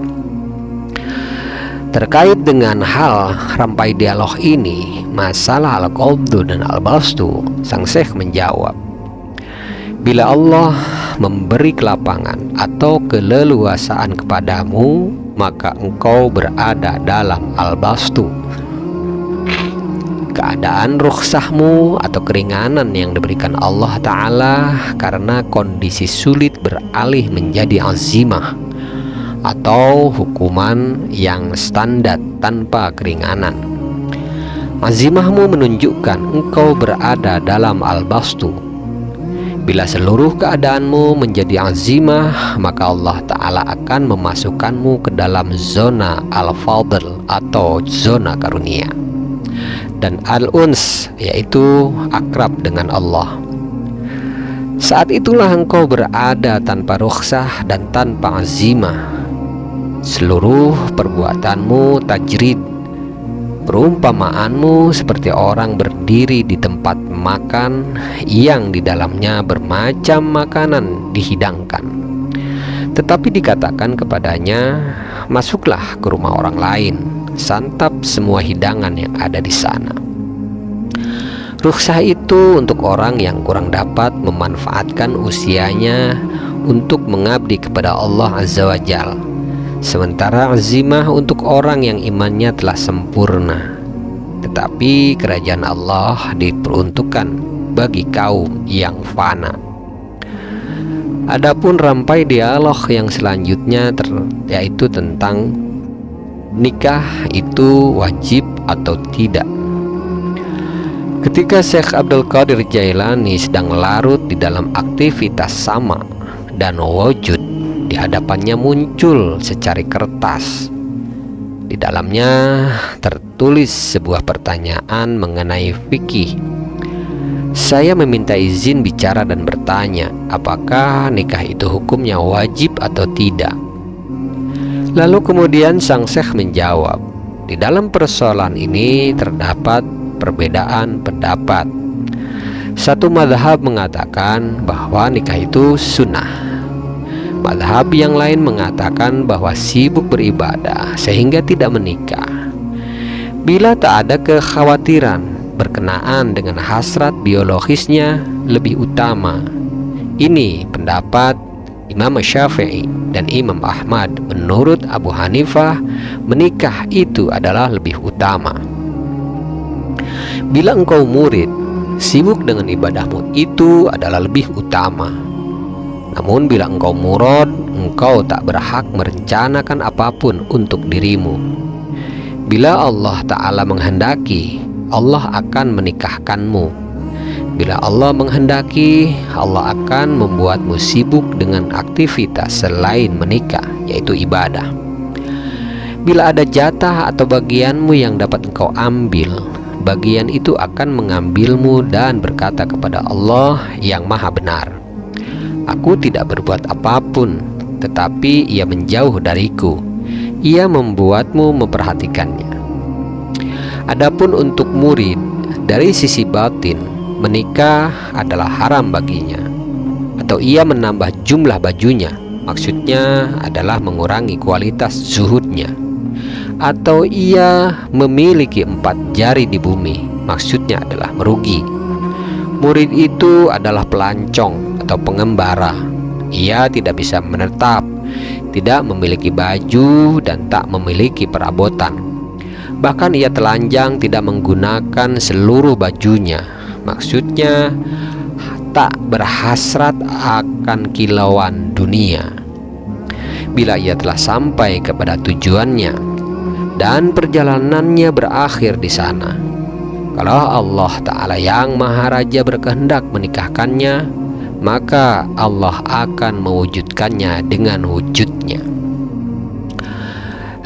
Terkait dengan hal rampai dialog ini, masalah al-qabdu dan al-bastu, sang syekh menjawab, bila Allah memberi kelapangan atau keleluasaan kepadamu, maka engkau berada dalam al-bastu. Keadaan rukhsahmu atau keringanan yang diberikan Allah Ta'ala karena kondisi sulit beralih menjadi azimah atau hukuman yang standar tanpa keringanan. Azimahmu menunjukkan engkau berada dalam al-bastu. Bila seluruh keadaanmu menjadi azimah, maka Allah Ta'ala akan memasukkanmu ke dalam zona al-fadl atau zona karunia, dan al-uns, yaitu akrab dengan Allah. Saat itulah engkau berada tanpa rukhsah dan tanpa azimah. Seluruh perbuatanmu tajrid. Perumpamaanmu seperti orang berdiri di tempat makan yang di dalamnya bermacam makanan dihidangkan, tetapi dikatakan kepadanya, masuklah ke rumah orang lain, santap semua hidangan yang ada di sana. Rukhsah itu untuk orang yang kurang dapat memanfaatkan usianya untuk mengabdi kepada Allah Azza wa Jalla. Sementara azimah untuk orang yang imannya telah sempurna. Tetapi kerajaan Allah diperuntukkan bagi kaum yang fana. Adapun rampai dialog yang selanjutnya yaitu tentang nikah itu wajib atau tidak. Ketika Syekh Abdul Qadir Jailani sedang larut di dalam aktivitas sama dan wujud, di hadapannya muncul secari kertas. Di dalamnya tertulis sebuah pertanyaan mengenai fikih. Saya meminta izin bicara dan bertanya, apakah nikah itu hukumnya wajib atau tidak? Lalu kemudian sang syekh menjawab, di dalam persoalan ini terdapat perbedaan pendapat. Satu mazhab mengatakan bahwa nikah itu sunnah. Mazhab yang lain mengatakan bahwa sibuk beribadah sehingga tidak menikah. Bila tak ada kekhawatiran berkenaan dengan hasrat biologisnya lebih utama. Ini pendapat Imam Syafi'i dan Imam Ahmad. Menurut Abu Hanifah, menikah itu adalah lebih utama. Bila engkau murid, sibuk dengan ibadahmu itu adalah lebih utama. Namun bila engkau murad, engkau tak berhak merencanakan apapun untuk dirimu. Bila Allah Ta'ala menghendaki, Allah akan menikahkanmu. Bila Allah menghendaki, Allah akan membuatmu sibuk dengan aktivitas selain menikah, yaitu ibadah. Bila ada jatah atau bagianmu yang dapat engkau ambil, bagian itu akan mengambilmu dan berkata kepada Allah yang maha benar, aku tidak berbuat apapun, tetapi ia menjauh dariku. Ia membuatmu memperhatikannya. Adapun untuk murid, dari sisi batin, menikah adalah haram baginya. Atau ia menambah jumlah bajunya, maksudnya adalah mengurangi kualitas zuhudnya. Atau ia memiliki 4 jari di bumi, maksudnya adalah merugi. Murid itu adalah pelancong atau pengembara. Ia tidak bisa menetap, tidak memiliki baju dan tak memiliki perabotan. Bahkan ia telanjang, tidak menggunakan seluruh bajunya. Maksudnya tak berhasrat akan kilauan dunia. Bila ia telah sampai kepada tujuannya dan perjalanannya berakhir di sana, Kalau Allah Ta'ala yang Maha Raja berkehendak menikahkannya, maka Allah akan mewujudkannya dengan wujudnya.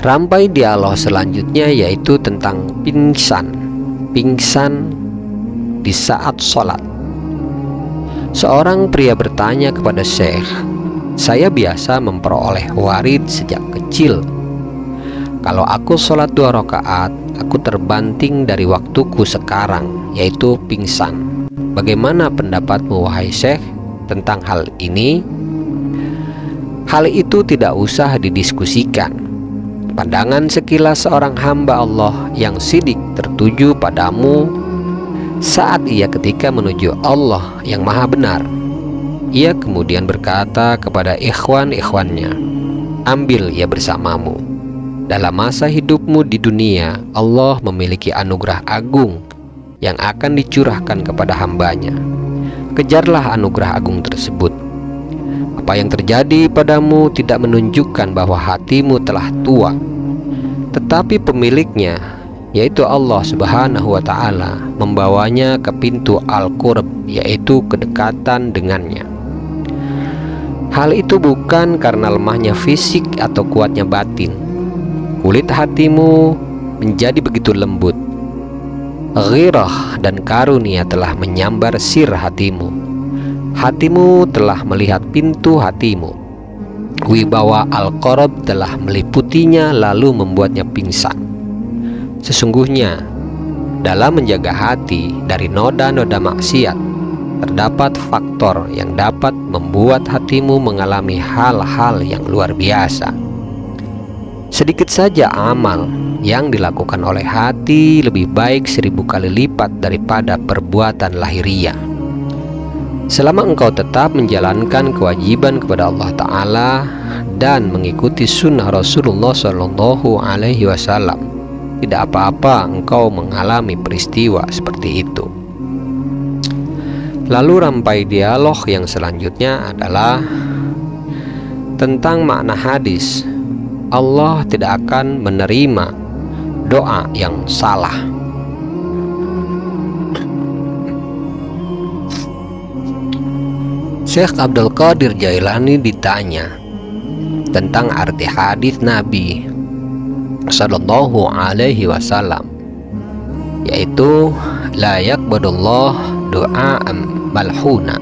Rampai dialog selanjutnya yaitu tentang pingsan di saat sholat. Seorang pria bertanya kepada Syekh, "Saya biasa memperoleh warid sejak kecil. Kalau aku sholat 2 rakaat, aku terbanting dari waktuku sekarang, yaitu pingsan. Bagaimana pendapatmu, wahai Syekh, tentang hal ini?" Hal itu tidak usah didiskusikan. Pandangan sekilas seorang hamba Allah yang sidik tertuju padamu saat ia ketika menuju Allah yang Maha Benar. Ia kemudian berkata kepada ikhwan-ikhwannya, "Ambil ia bersamamu. Dalam masa hidupmu di dunia, Allah memiliki anugerah agung yang akan dicurahkan kepada hambanya. Kejarlah anugerah agung tersebut. Apa yang terjadi padamu tidak menunjukkan bahwa hatimu telah tua, tetapi pemiliknya, yaitu Allah Subhanahu wa Ta'ala, membawanya ke pintu Al-Qurb, yaitu kedekatan dengannya. Hal itu bukan karena lemahnya fisik atau kuatnya batin. Kulit hatimu menjadi begitu lembut. Ghirah dan karunia telah menyambar sir hatimu. Hatimu telah melihat pintu hatimu. Wibawa Al-Qurb telah meliputinya lalu membuatnya pingsan. Sesungguhnya dalam menjaga hati dari noda-noda maksiat terdapat faktor yang dapat membuat hatimu mengalami hal-hal yang luar biasa. Sedikit saja amal yang dilakukan oleh hati lebih baik 1000 kali lipat daripada perbuatan lahiriah. Selama engkau tetap menjalankan kewajiban kepada Allah Ta'ala dan mengikuti sunnah Rasulullah SAW, tidak apa-apa engkau mengalami peristiwa seperti itu. Lalu rampai dialog yang selanjutnya adalah tentang makna hadis, Allah tidak akan menerima doa yang salah. Syekh Abdul Qadir Jailani ditanya tentang arti hadis Nabi Sallallahu Alaihi Wasallam, yaitu la yaqbadullah du'a'am malhuna,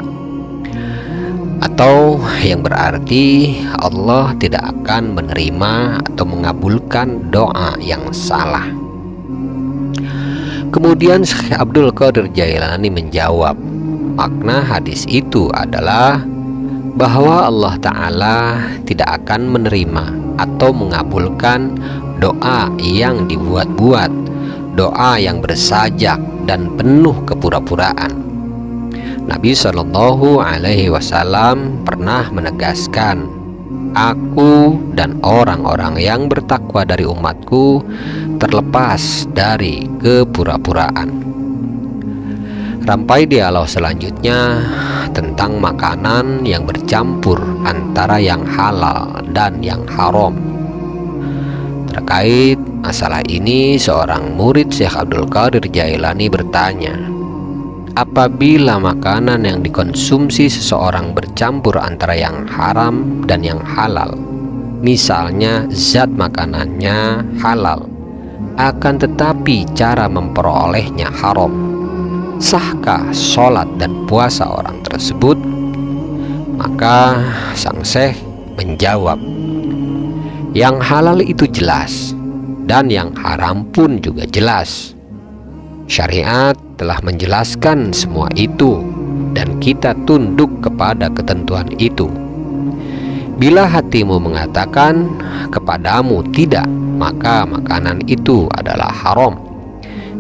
atau yang berarti Allah tidak akan menerima atau mengabulkan doa yang salah. Kemudian Syekh Abdul Qadir Jailani menjawab, makna hadis itu adalah bahwa Allah Ta'ala tidak akan menerima atau mengabulkan doa yang dibuat-buat, doa yang bersajak dan penuh kepura-puraan. Nabi Shallallahu Alaihi Wasallam pernah menegaskan, aku dan orang-orang yang bertakwa dari umatku terlepas dari kepura-puraan. Rampai dialog selanjutnya tentang makanan yang bercampur antara yang halal dan yang haram. Terkait masalah ini, seorang murid Syekh Abdul Qadir Jailani bertanya, apabila makanan yang dikonsumsi seseorang bercampur antara yang haram dan yang halal, misalnya zat makanannya halal, akan tetapi cara memperolehnya haram, sahkah sholat dan puasa orang tersebut? Maka sang Syekh menjawab, yang halal itu jelas dan yang haram pun juga jelas. Syariat telah menjelaskan semua itu dan kita tunduk kepada ketentuan itu. Bila hatimu mengatakan kepadamu tidak, maka makanan itu adalah haram.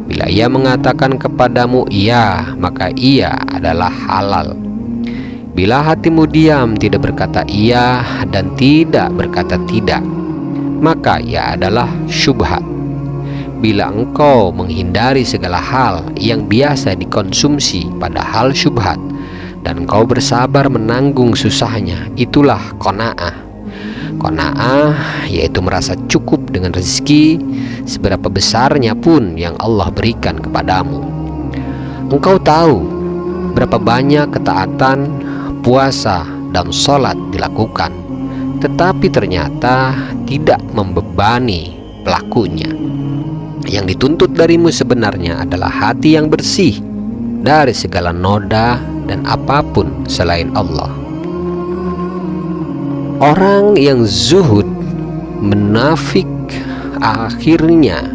Bila ia mengatakan kepadamu iya, maka ia adalah halal. Bila hatimu diam, tidak berkata iya dan tidak berkata tidak, maka ia adalah syubhat. Bila engkau menghindari segala hal yang biasa dikonsumsi padahal syubhat, dan engkau bersabar menanggung susahnya, itulah qanaah. Qanaah yaitu merasa cukup dengan rezeki seberapa besarnya pun yang Allah berikan kepadamu. engkau tahu berapa banyak ketaatan, puasa, dan sholat dilakukan, tetapi ternyata tidak membebani pelakunya. Yang dituntut darimu sebenarnya adalah hati yang bersih dari segala noda dan apapun selain Allah. Orang yang zuhud munafik akhirnya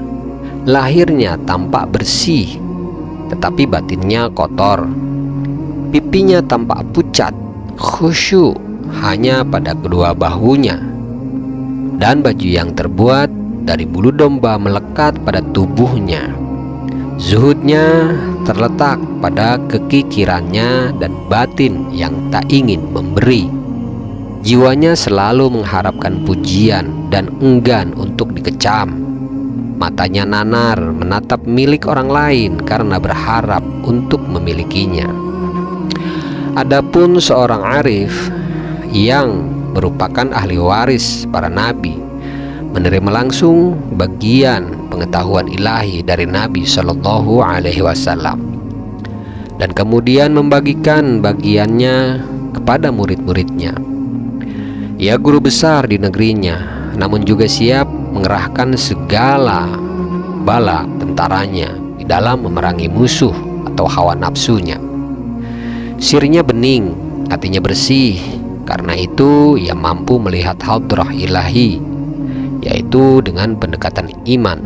lahirnya tampak bersih, tetapi batinnya kotor. Pipinya tampak pucat, khusyuk hanya pada kedua bahunya, dan baju yang terbuat dari bulu domba melekat pada tubuhnya. Zuhudnya terletak pada kekikirannya dan batin yang tak ingin memberi. Jiwanya selalu mengharapkan pujian dan enggan untuk dikecam. Matanya nanar menatap milik orang lain karena berharap untuk memilikinya. Adapun seorang arif yang merupakan ahli waris para nabi, menerima langsung bagian pengetahuan ilahi dari Nabi Shallallahu Alaihi Wasallam, dan kemudian membagikan bagiannya kepada murid-muridnya. Ia guru besar di negerinya, namun juga siap mengerahkan segala bala tentaranya di dalam memerangi musuh atau hawa nafsunya. Sirnya bening, hatinya bersih. Karena itu ia mampu melihat hadrah ilahi, yaitu dengan pendekatan iman.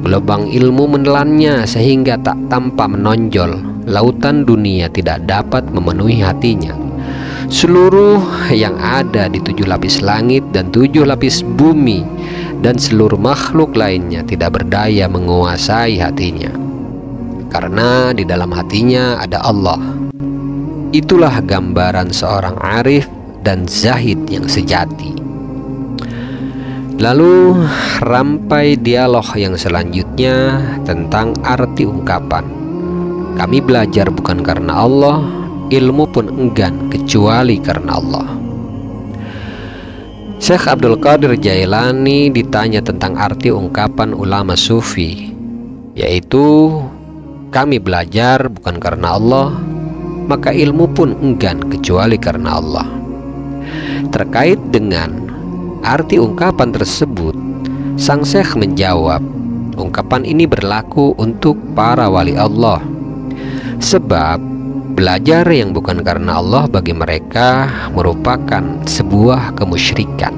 Gelombang ilmu menelannya sehingga tak tampak menonjol. Lautan dunia tidak dapat memenuhi hatinya. Seluruh yang ada di 7 lapis langit dan 7 lapis bumi dan seluruh makhluk lainnya tidak berdaya menguasai hatinya, karena di dalam hatinya ada Allah. Itulah gambaran seorang arif dan zahid yang sejati. Lalu rampai dialog yang selanjutnya tentang arti ungkapan, kami belajar bukan karena Allah, ilmu pun enggan kecuali karena Allah. Syekh Abdul Qadir Jailani ditanya tentang arti ungkapan ulama sufi, yaitu kami belajar bukan karena Allah, maka ilmu pun enggan kecuali karena Allah. Terkait dengan arti ungkapan tersebut, sang syekh menjawab, ungkapan ini berlaku untuk para wali Allah, sebab belajar yang bukan karena Allah bagi mereka merupakan sebuah kemusyrikan.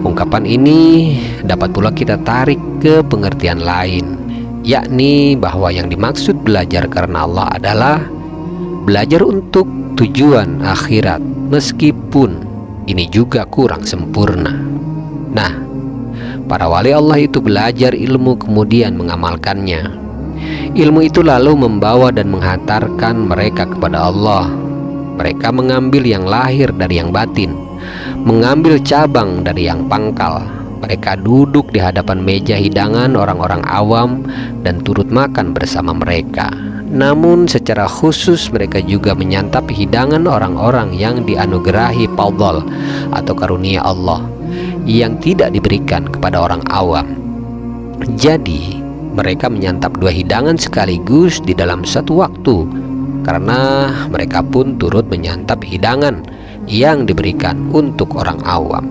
Ungkapan ini dapat pula kita tarik ke pengertian lain, yakni bahwa yang dimaksud belajar karena Allah adalah belajar untuk tujuan akhirat, meskipun ini juga kurang sempurna. Nah, para wali Allah itu belajar ilmu kemudian mengamalkannya. Ilmu itu lalu membawa dan menghantarkan mereka kepada Allah. Mereka mengambil yang lahir dari yang batin, mengambil cabang dari yang pangkal. Mereka duduk di hadapan meja hidangan orang-orang awam dan turut makan bersama mereka. Namun secara khusus mereka juga menyantap hidangan orang-orang yang dianugerahi fadl atau karunia Allah yang tidak diberikan kepada orang awam. Jadi mereka menyantap 2 hidangan sekaligus di dalam satu waktu, karena mereka pun turut menyantap hidangan yang diberikan untuk orang awam.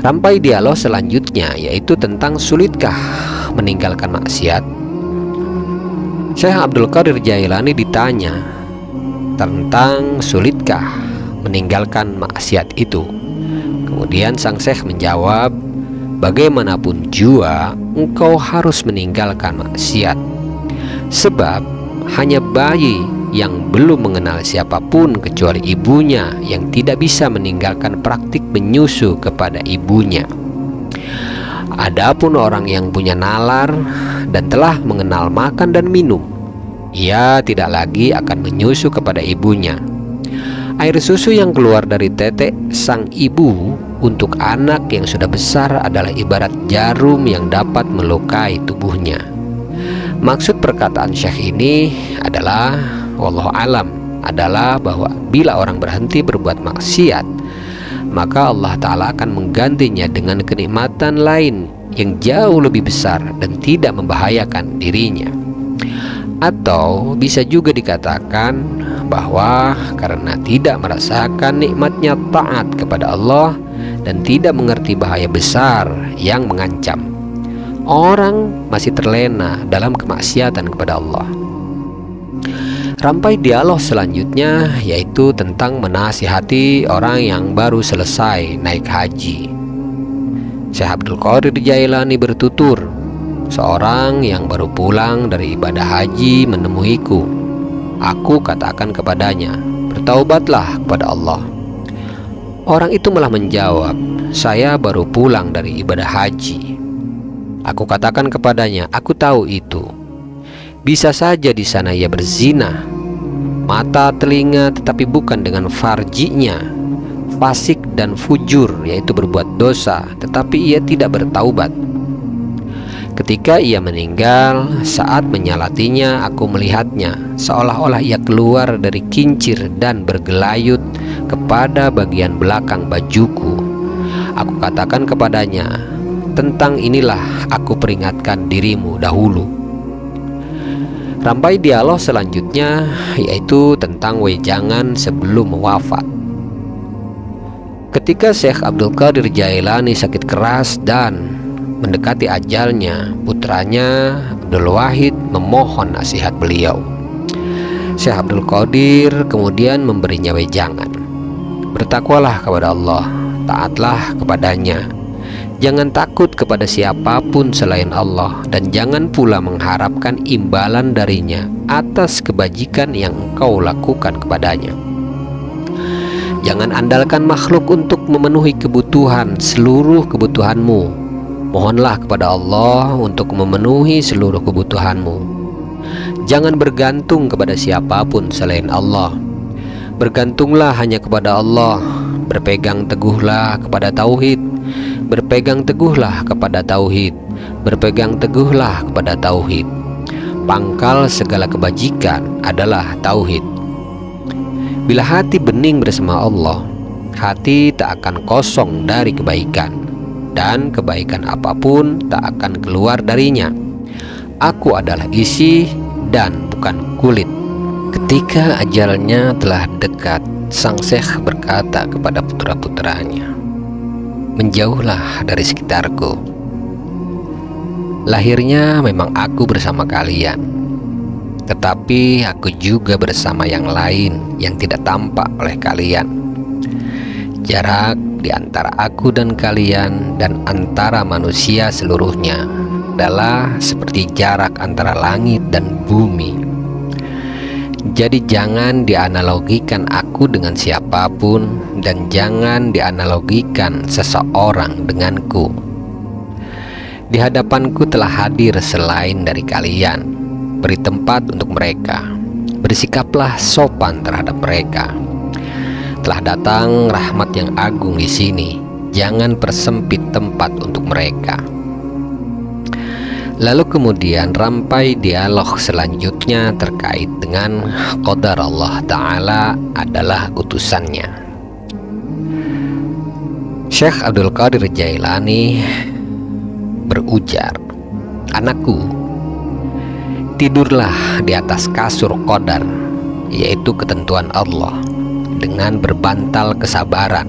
Rampai dialog selanjutnya yaitu tentang sulitkah meninggalkan maksiat. Syekh Abdul Qadir Jailani ditanya tentang sulitkah meninggalkan maksiat itu. Kemudian sang syekh menjawab, bagaimanapun jua engkau harus meninggalkan maksiat, sebab hanya bayi yang belum mengenal siapapun kecuali ibunya yang tidak bisa meninggalkan praktik menyusu kepada ibunya. Adapun orang yang punya nalar dan telah mengenal makan dan minum, ia tidak lagi akan menyusu kepada ibunya. Air susu yang keluar dari tetek sang ibu untuk anak yang sudah besar adalah ibarat jarum yang dapat melukai tubuhnya. Maksud perkataan Syekh ini adalah, wallahu alam, adalah bahwa bila orang berhenti berbuat maksiat, maka Allah Ta'ala akan menggantinya dengan kenikmatan lain yang jauh lebih besar dan tidak membahayakan dirinya. Atau bisa juga dikatakan bahwa karena tidak merasakan nikmatnya taat kepada Allah dan tidak mengerti bahaya besar yang mengancam, orang masih terlena dalam kemaksiatan kepada Allah. Rampai dialog selanjutnya yaitu tentang menasihati orang yang baru selesai naik haji. Syekh Abdul Qadir Jailani bertutur, seorang yang baru pulang dari ibadah haji menemuiku. Aku katakan kepadanya, bertaubatlah kepada Allah. Orang itu malah menjawab, saya baru pulang dari ibadah haji. Aku katakan kepadanya, aku tahu itu. Bisa saja di sana ia berzina, mata telinga, tetapi bukan dengan farjinya, fasik dan fujur, yaitu berbuat dosa, tetapi ia tidak bertaubat. Ketika ia meninggal, saat menyalatinya aku melihatnya seolah-olah ia keluar dari kincir dan bergelayut kepada bagian belakang bajuku. Aku katakan kepadanya, tentang inilah aku peringatkan dirimu dahulu. Rampai dialog selanjutnya yaitu tentang wejangan sebelum wafat. Ketika Syekh Abdul Qadir Jailani sakit keras dan mendekati ajalnya, putranya Abdul Wahid memohon nasihat beliau. Syekh Abdul Qadir kemudian memberinya wejangan, bertakwalah kepada Allah, taatlah kepadanya, jangan takut kepada siapapun selain Allah, dan jangan pula mengharapkan imbalan darinya atas kebajikan yang engkau lakukan kepadanya. Jangan andalkan makhluk untuk memenuhi kebutuhan seluruh kebutuhanmu. Mohonlah kepada Allah untuk memenuhi seluruh kebutuhanmu. Jangan bergantung kepada siapapun selain Allah. Bergantunglah hanya kepada Allah. Berpegang teguhlah kepada tauhid. Berpegang teguhlah kepada tauhid. Berpegang teguhlah kepada tauhid. Pangkal segala kebajikan adalah tauhid. Bila hati bening bersama Allah, hati tak akan kosong dari kebaikan, dan kebaikan apapun tak akan keluar darinya. Aku adalah isi dan bukan kulit. Ketika ajalnya telah dekat, sang syekh berkata kepada putra-putranya, menjauhlah dari sekitarku. Lahirnya memang aku bersama kalian, tetapi aku juga bersama yang lain yang tidak tampak oleh kalian. Jarak di antara aku dan kalian dan antara manusia seluruhnya adalah seperti jarak antara langit dan bumi. Jadi jangan dianalogikan aku dengan siapapun, dan jangan dianalogikan seseorang denganku. Di hadapanku telah hadir selain dari kalian. Beri tempat untuk mereka. Bersikaplah sopan terhadap mereka. Telah datang rahmat yang agung di sini. Jangan persempit tempat untuk mereka. Lalu kemudian rampai dialog selanjutnya terkait dengan qadar Allah Ta'ala adalah utusannya. Syekh Abdul Qadir Jailani berujar, anakku, tidurlah di atas kasur qadar, yaitu ketentuan Allah, dengan berbantal kesabaran,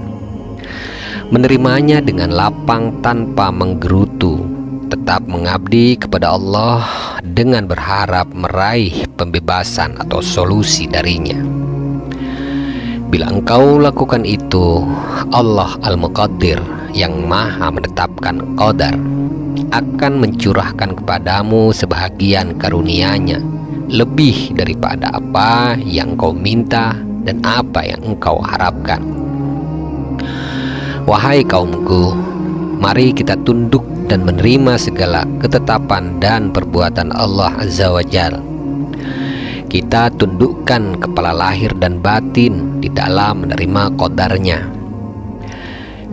menerimanya dengan lapang tanpa menggerutu, tetap mengabdi kepada Allah dengan berharap meraih pembebasan atau solusi darinya. Bila engkau lakukan itu, Allah Al-Muqaddir yang maha menetapkan qadar akan mencurahkan kepadamu sebahagian karunia-Nya, lebih daripada apa yang kau minta dan apa yang engkau harapkan. Wahai kaumku, mari kita tunduk dan menerima segala ketetapan dan perbuatan Allah Azza wa Jalla. Kita tundukkan kepala lahir dan batin di dalam menerima qadarnya.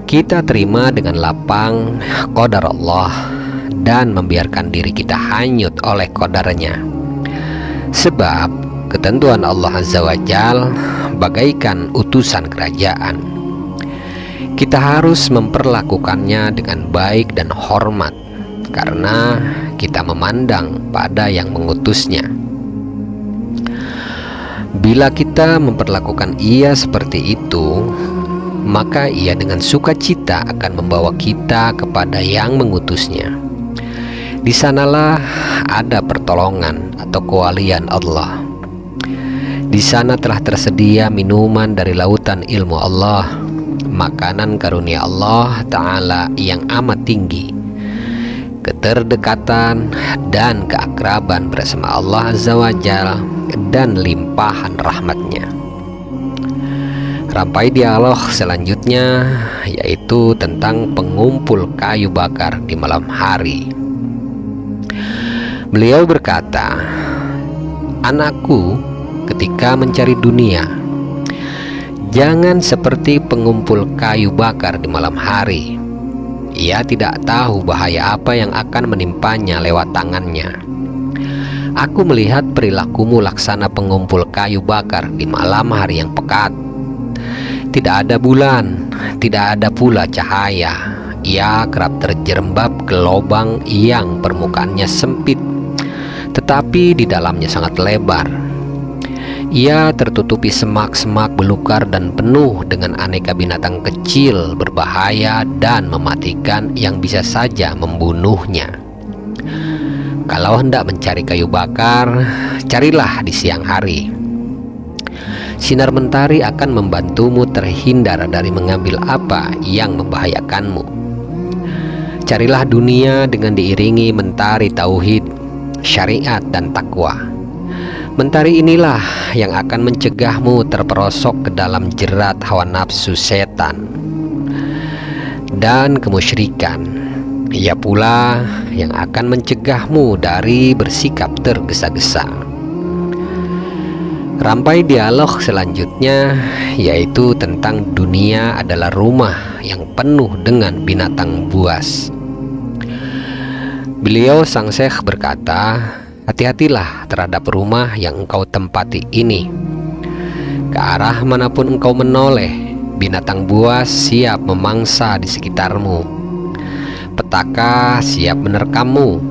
Kita terima dengan lapang qadar Allah dan membiarkan diri kita hanyut oleh qadarnya. Sebab ketentuan Allah Azza wa Jalla bagaikan utusan kerajaan. Kita harus memperlakukannya dengan baik dan hormat, karena kita memandang pada yang mengutusnya. Bila kita memperlakukan ia seperti itu, maka ia dengan sukacita akan membawa kita kepada yang mengutusnya. Di sanalah ada pertolongan atau kewalian Allah. Di sana telah tersedia minuman dari lautan ilmu Allah, makanan karunia Allah Ta'ala yang amat tinggi, keterdekatan dan keakraban bersama Allah Azza wa Jalla, dan limpahan rahmatnya. Rampai dialog selanjutnya yaitu tentang pengumpul kayu bakar di malam hari. Beliau berkata, "Anakku, ketika mencari dunia, jangan seperti pengumpul kayu bakar di malam hari. Ia tidak tahu bahaya apa yang akan menimpanya lewat tangannya. Aku melihat perilakumu laksana pengumpul kayu bakar di malam hari yang pekat. Tidak ada bulan, tidak ada pula cahaya. Ia kerap terjerembab ke lubang yang permukaannya sempit, tetapi di dalamnya sangat lebar. Ia tertutupi semak-semak belukar dan penuh dengan aneka binatang kecil berbahaya dan mematikan yang bisa saja membunuhnya. Kalau hendak mencari kayu bakar, carilah di siang hari. Sinar mentari akan membantumu terhindar dari mengambil apa yang membahayakanmu. Carilah dunia dengan diiringi mentari tauhid, syariat dan takwa. Mentari inilah yang akan mencegahmu terperosok ke dalam jerat hawa nafsu setan dan kemusyrikan. Ia pula yang akan mencegahmu dari bersikap tergesa-gesa." Rampai dialog selanjutnya yaitu tentang dunia adalah rumah yang penuh dengan binatang buas. Beliau sang syekh berkata, "Hati-hatilah terhadap rumah yang engkau tempati ini. Ke arah manapun engkau menoleh, binatang buas siap memangsa di sekitarmu. Petaka siap menerkammu.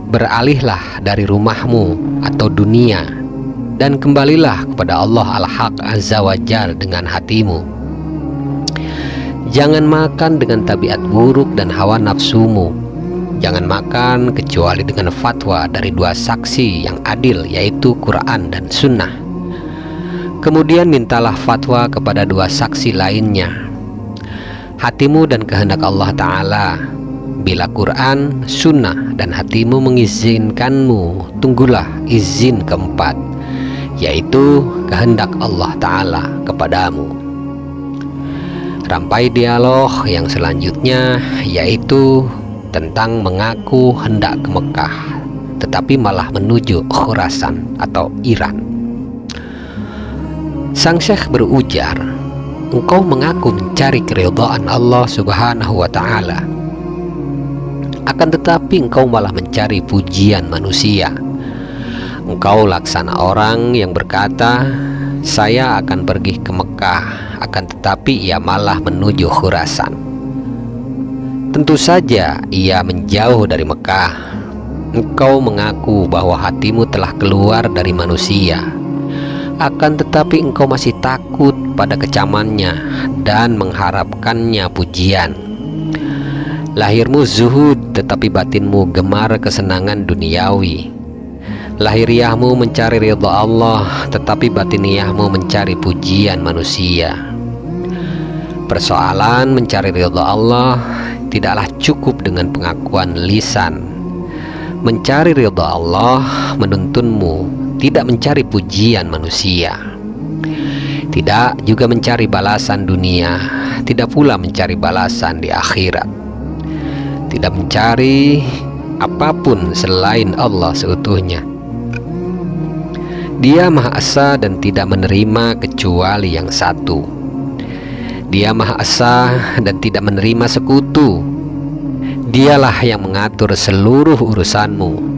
Beralihlah dari rumahmu atau dunia, dan kembalilah kepada Allah Al-Haq Azza wa Jal dengan hatimu. Jangan makan dengan tabiat buruk dan hawa nafsumu. Jangan makan kecuali dengan fatwa dari dua saksi yang adil, yaitu Quran dan Sunnah. Kemudian mintalah fatwa kepada dua saksi lainnya. Hatimu dan kehendak Allah Ta'ala. Bila Quran, Sunnah dan hatimu mengizinkanmu, tunggulah izin keempat, yaitu kehendak Allah Ta'ala kepadamu." Rampai dialog yang selanjutnya yaitu tentang mengaku hendak ke Mekah, tetapi malah menuju Khurasan atau Iran. Sang syekh berujar, "Engkau mengaku mencari keridhaan Allah Subhanahu wa Ta'ala, akan tetapi engkau malah mencari pujian manusia. Engkau laksana orang yang berkata, 'Saya akan pergi ke Mekah,' akan tetapi ia malah menuju Khurasan. Tentu saja ia menjauh dari Mekah. Engkau mengaku bahwa hatimu telah keluar dari manusia, akan tetapi engkau masih takut pada kecamannya dan mengharapkannya pujian. Lahirmu zuhud, tetapi batinmu gemar kesenangan duniawi. Lahiriahmu mencari ridha Allah, tetapi batiniahmu mencari pujian manusia. Persoalan mencari ridha Allah tidaklah cukup dengan pengakuan lisan. Mencari ridha Allah menuntunmu tidak mencari pujian manusia, tidak juga mencari balasan dunia, tidak pula mencari balasan di akhirat, tidak mencari apapun selain Allah seutuhnya. Dia Maha Esa dan tidak menerima kecuali yang satu. Dia Maha Esa dan tidak menerima sekutu. Dialah yang mengatur seluruh urusanmu.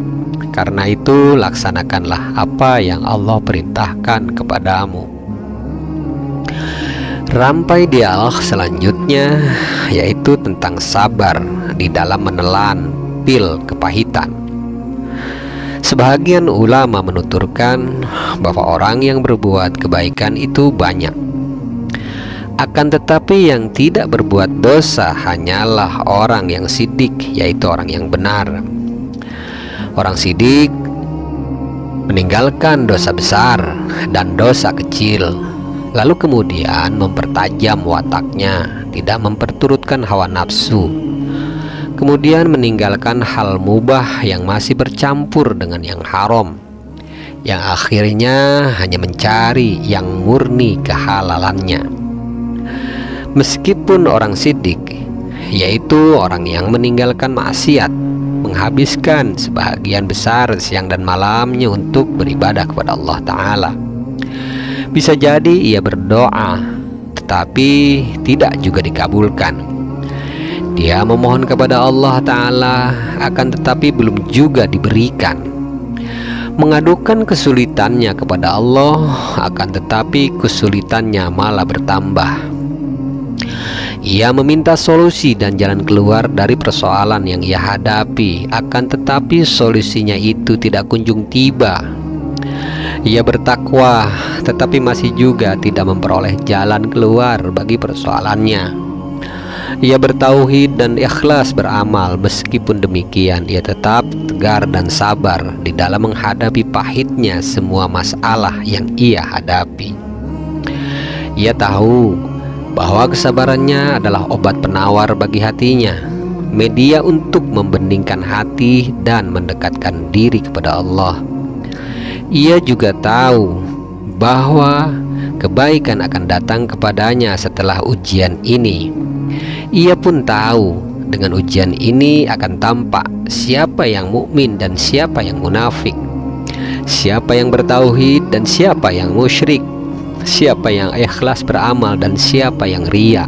Karena itu laksanakanlah apa yang Allah perintahkan kepadamu." Rampai dialog selanjutnya yaitu tentang sabar di dalam menelan pil kepahitan. Sebahagian ulama menuturkan bahwa orang yang berbuat kebaikan itu banyak. Akan tetapi yang tidak berbuat dosa hanyalah orang yang sidik, yaitu orang yang benar. Orang sidik meninggalkan dosa besar dan dosa kecil, lalu kemudian mempertajam wataknya, tidak memperturutkan hawa nafsu, kemudian meninggalkan hal mubah yang masih bercampur dengan yang haram, yang akhirnya hanya mencari yang murni kehalalannya. Meskipun orang sidik, yaitu orang yang meninggalkan maksiat, menghabiskan sebahagian besar siang dan malamnya untuk beribadah kepada Allah Ta'ala, bisa jadi ia berdoa tetapi tidak juga dikabulkan. Dia memohon kepada Allah Ta'ala akan tetapi belum juga diberikan. Mengadukan kesulitannya kepada Allah akan tetapi kesulitannya malah bertambah. Ia meminta solusi dan jalan keluar dari persoalan yang ia hadapi, akan tetapi solusinya itu tidak kunjung tiba. Ia bertakwa tetapi masih juga tidak memperoleh jalan keluar bagi persoalannya. Ia bertauhid dan ikhlas beramal, meskipun demikian ia tetap tegar dan sabar di dalam menghadapi pahitnya semua masalah yang ia hadapi. Ia tahu bahwa kesabarannya adalah obat penawar bagi hatinya, media untuk membeningkan hati dan mendekatkan diri kepada Allah. Ia juga tahu bahwa kebaikan akan datang kepadanya setelah ujian ini. Ia pun tahu dengan ujian ini akan tampak siapa yang mukmin dan siapa yang munafik, siapa yang bertauhid dan siapa yang musyrik, siapa yang ikhlas beramal dan siapa yang riya,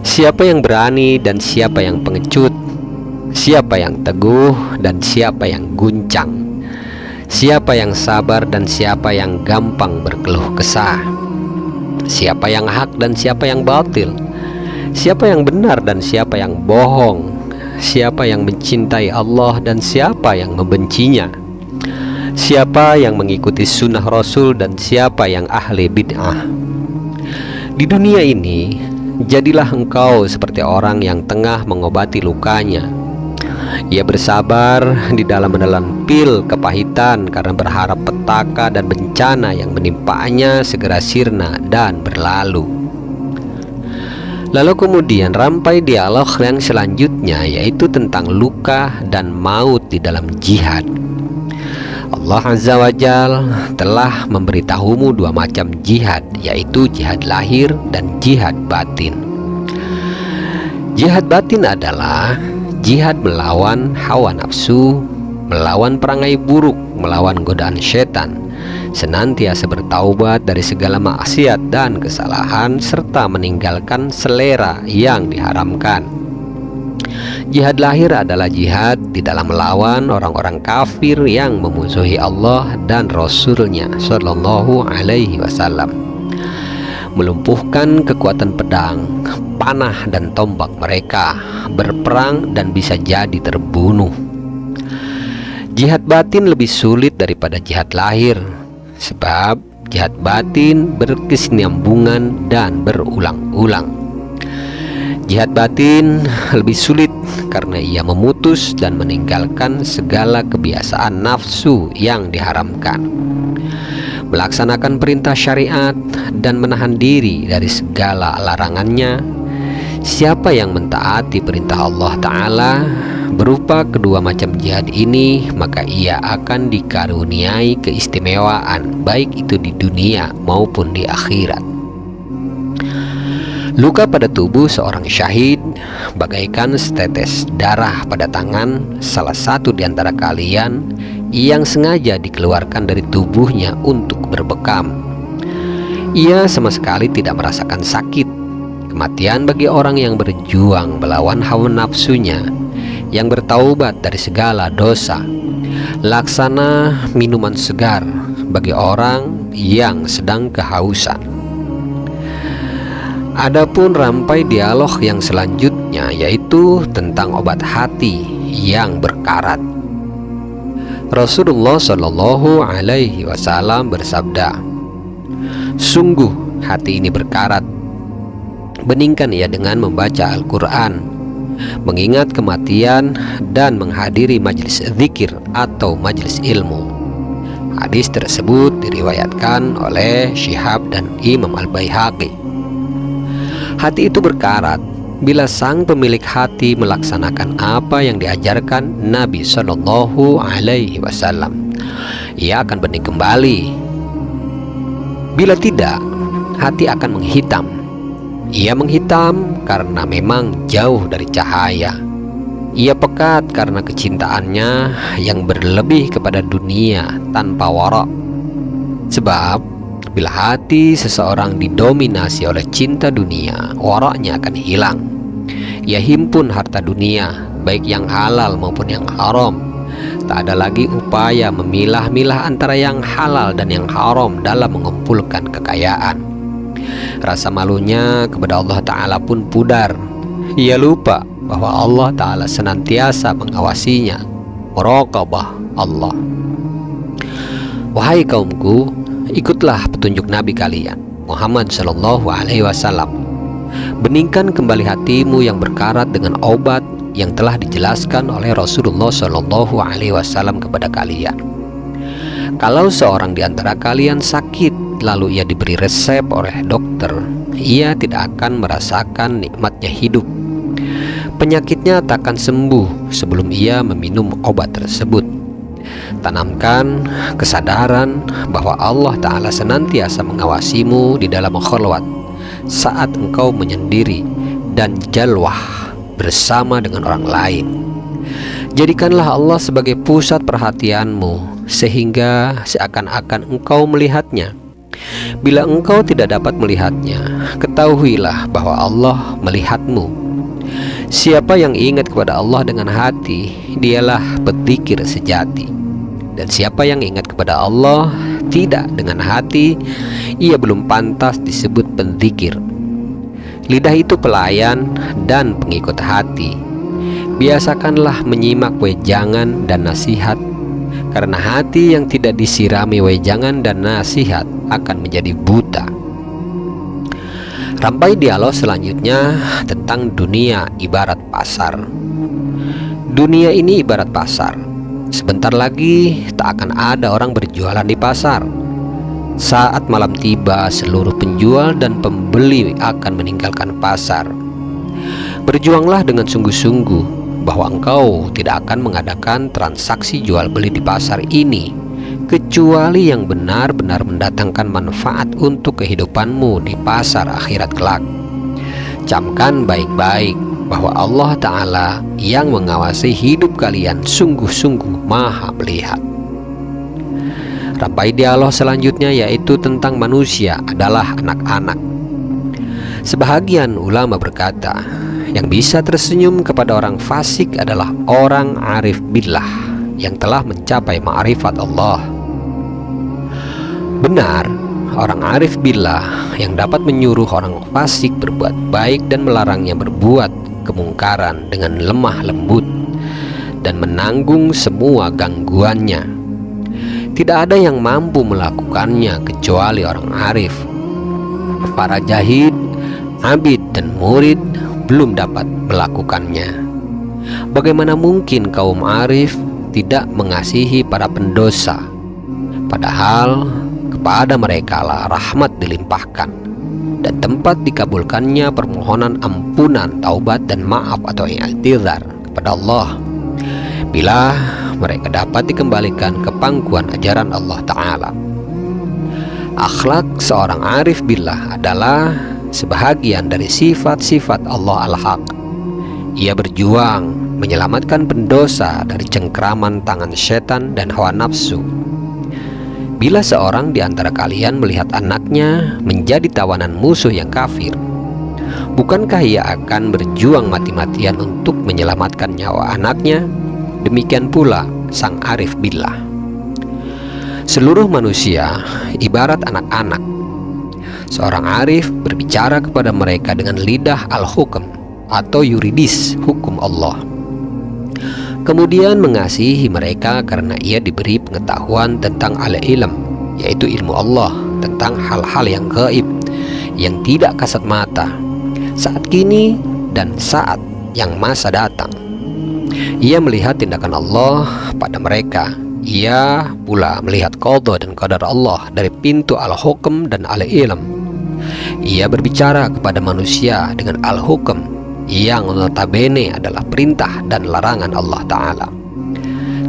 siapa yang berani dan siapa yang pengecut, siapa yang teguh dan siapa yang guncang, siapa yang sabar dan siapa yang gampang berkeluh kesah, siapa yang hak dan siapa yang batil, siapa yang benar dan siapa yang bohong, siapa yang mencintai Allah dan siapa yang membencinya, siapa yang mengikuti sunnah Rasul dan siapa yang ahli bid'ah. Di dunia ini, jadilah engkau seperti orang yang tengah mengobati lukanya. Ia bersabar di dalam menelan pil kepahitan karena berharap petaka dan bencana yang menimpanya segera sirna dan berlalu. Lalu kemudian rampai dialog yang selanjutnya, yaitu tentang luka dan maut di dalam jihad. Allah Azza wa Jal telah memberitahumu dua macam jihad, yaitu jihad lahir dan jihad batin. Jihad batin adalah jihad melawan hawa nafsu, melawan perangai buruk, melawan godaan setan, senantiasa bertaubat dari segala maksiat dan kesalahan, serta meninggalkan selera yang diharamkan. Jihad lahir adalah jihad di dalam melawan orang-orang kafir yang memusuhi Allah dan Rasulnya Shallallahu Alaihi Wasallam, melumpuhkan kekuatan pedang, panah dan tombak mereka, berperang dan bisa jadi terbunuh. Jihad batin lebih sulit daripada jihad lahir, sebab jihad batin berkesinambungan dan berulang-ulang. Jihad batin lebih sulit karena ia memutus dan meninggalkan segala kebiasaan nafsu yang diharamkan, melaksanakan perintah syariat dan menahan diri dari segala larangannya. Siapa yang mentaati perintah Allah Ta'ala berupa kedua macam jihad ini, maka ia akan dikaruniai keistimewaan, baik itu di dunia maupun di akhirat. Luka pada tubuh seorang syahid bagaikan setetes darah pada tangan salah satu di antara kalian yang sengaja dikeluarkan dari tubuhnya untuk berbekam. Ia sama sekali tidak merasakan sakit. Kematian bagi orang yang berjuang melawan hawa nafsunya, yang bertaubat dari segala dosa, laksana minuman segar bagi orang yang sedang kehausan. Adapun rampai dialog yang selanjutnya, yaitu tentang obat hati yang berkarat. Rasulullah Shallallahu Alaihi Wasallam bersabda, "Sungguh hati ini berkarat. Beningkan ia dengan membaca Al-Quran, mengingat kematian, dan menghadiri majelis zikir atau majelis ilmu." Hadis tersebut diriwayatkan oleh Syihab dan Imam Al-Baihaqi. Hati itu berkarat bila sang pemilik hati melaksanakan apa yang diajarkan Nabi Shallallahu Alaihi Wasallam. Ia akan bening kembali. Bila tidak, hati akan menghitam. Ia menghitam karena memang jauh dari cahaya. Ia pekat karena kecintaannya yang berlebih kepada dunia tanpa wara. Sebab bila hati seseorang didominasi oleh cinta dunia, waraknya akan hilang. Ia himpun harta dunia, baik yang halal maupun yang haram. Tak ada lagi upaya memilah-milah antara yang halal dan yang haram dalam mengumpulkan kekayaan. Rasa malunya kepada Allah Ta'ala pun pudar. Ia lupa bahwa Allah Ta'ala senantiasa mengawasinya. Muraqabah Allah. Wahai kaumku, ikutlah petunjuk Nabi kalian, Muhammad Shallallahu Alaihi Wasallam. Beningkan kembali hatimu yang berkarat dengan obat yang telah dijelaskan oleh Rasulullah Shallallahu Alaihi Wasallam kepada kalian. Kalau seorang di antara kalian sakit, lalu ia diberi resep oleh dokter, ia tidak akan merasakan nikmatnya hidup. Penyakitnya tak akan sembuh sebelum ia meminum obat tersebut. Tanamkan kesadaran bahwa Allah Ta'ala senantiasa mengawasimu di dalam khalwat saat engkau menyendiri dan jalwah bersama dengan orang lain. Jadikanlah Allah sebagai pusat perhatianmu sehingga seakan-akan engkau melihatnya. Bila engkau tidak dapat melihatnya, ketahuilah bahwa Allah melihatmu. Siapa yang ingat kepada Allah dengan hati, dialah pedzikir sejati. Dan siapa yang ingat kepada Allah tidak dengan hati, ia belum pantas disebut penzikir. Lidah itu pelayan dan pengikut hati. Biasakanlah menyimak wejangan dan nasihat, karena hati yang tidak disirami wejangan dan nasihat akan menjadi buta. Rampai dialog selanjutnya tentang dunia ibarat pasar. Dunia ini ibarat pasar. Sebentar lagi tak akan ada orang berjualan di pasar. Saat malam tiba, seluruh penjual dan pembeli akan meninggalkan pasar. Berjuanglah dengan sungguh-sungguh bahwa engkau tidak akan mengadakan transaksi jual beli di pasar ini, kecuali yang benar-benar mendatangkan manfaat untuk kehidupanmu di pasar akhirat kelak. Camkan baik-baik bahwa Allah Ta'ala yang mengawasi hidup kalian sungguh-sungguh maha melihat. Rampai dialog selanjutnya yaitu tentang manusia adalah anak-anak. Sebahagian ulama berkata, yang bisa tersenyum kepada orang fasik adalah orang arif billah yang telah mencapai ma'rifat Allah. Benar, orang arif billah yang dapat menyuruh orang fasik berbuat baik dan melarangnya berbuat kemungkaran dengan lemah lembut dan menanggung semua gangguannya. Tidak ada yang mampu melakukannya kecuali orang arif. Para jahid, abid dan murid belum dapat melakukannya. Bagaimana mungkin kaum arif tidak mengasihi para pendosa, padahal kepada mereka lah rahmat dilimpahkan dan tempat dikabulkannya permohonan ampunan, taubat dan maaf atau i'tizar kepada Allah bila mereka dapat dikembalikan ke pangkuan ajaran Allah Ta'ala. Akhlak seorang arif billah adalah sebahagian dari sifat-sifat Allah Al-Haq. Ia berjuang menyelamatkan pendosa dari cengkraman tangan setan dan hawa nafsu. Bila seorang di antara kalian melihat anaknya menjadi tawanan musuh yang kafir, bukankah ia akan berjuang mati-matian untuk menyelamatkan nyawa anaknya? Demikian pula sang arif billah. Seluruh manusia ibarat anak-anak. Seorang arif berbicara kepada mereka dengan lidah al-hukm atau yuridis, hukum Allah. Kemudian mengasihi mereka karena ia diberi pengetahuan tentang al-ilm, yaitu ilmu Allah tentang hal-hal yang gaib, yang tidak kasat mata, saat kini dan saat yang masa datang. Ia melihat tindakan Allah pada mereka. Ia pula melihat qada dan qadar Allah dari pintu al-hukm dan al-ilm. Ia berbicara kepada manusia dengan al-hukm, yang notabene adalah perintah dan larangan Allah Ta'ala,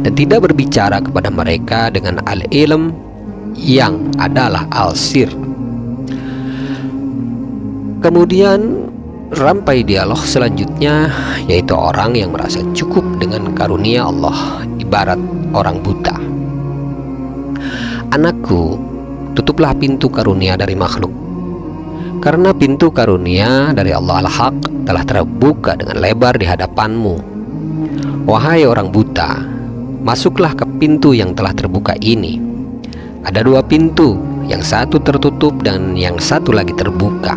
dan tidak berbicara kepada mereka dengan al-ilm, yang adalah al-sir. Kemudian rampai dialog selanjutnya, yaitu orang yang merasa cukup dengan karunia Allah, ibarat orang buta. Anakku, tutuplah pintu karunia dari makhluk, karena pintu karunia dari Allah Al-Haq telah terbuka dengan lebar di hadapanmu. Wahai orang buta, masuklah ke pintu yang telah terbuka ini. Ada dua pintu, yang satu tertutup dan yang satu lagi terbuka.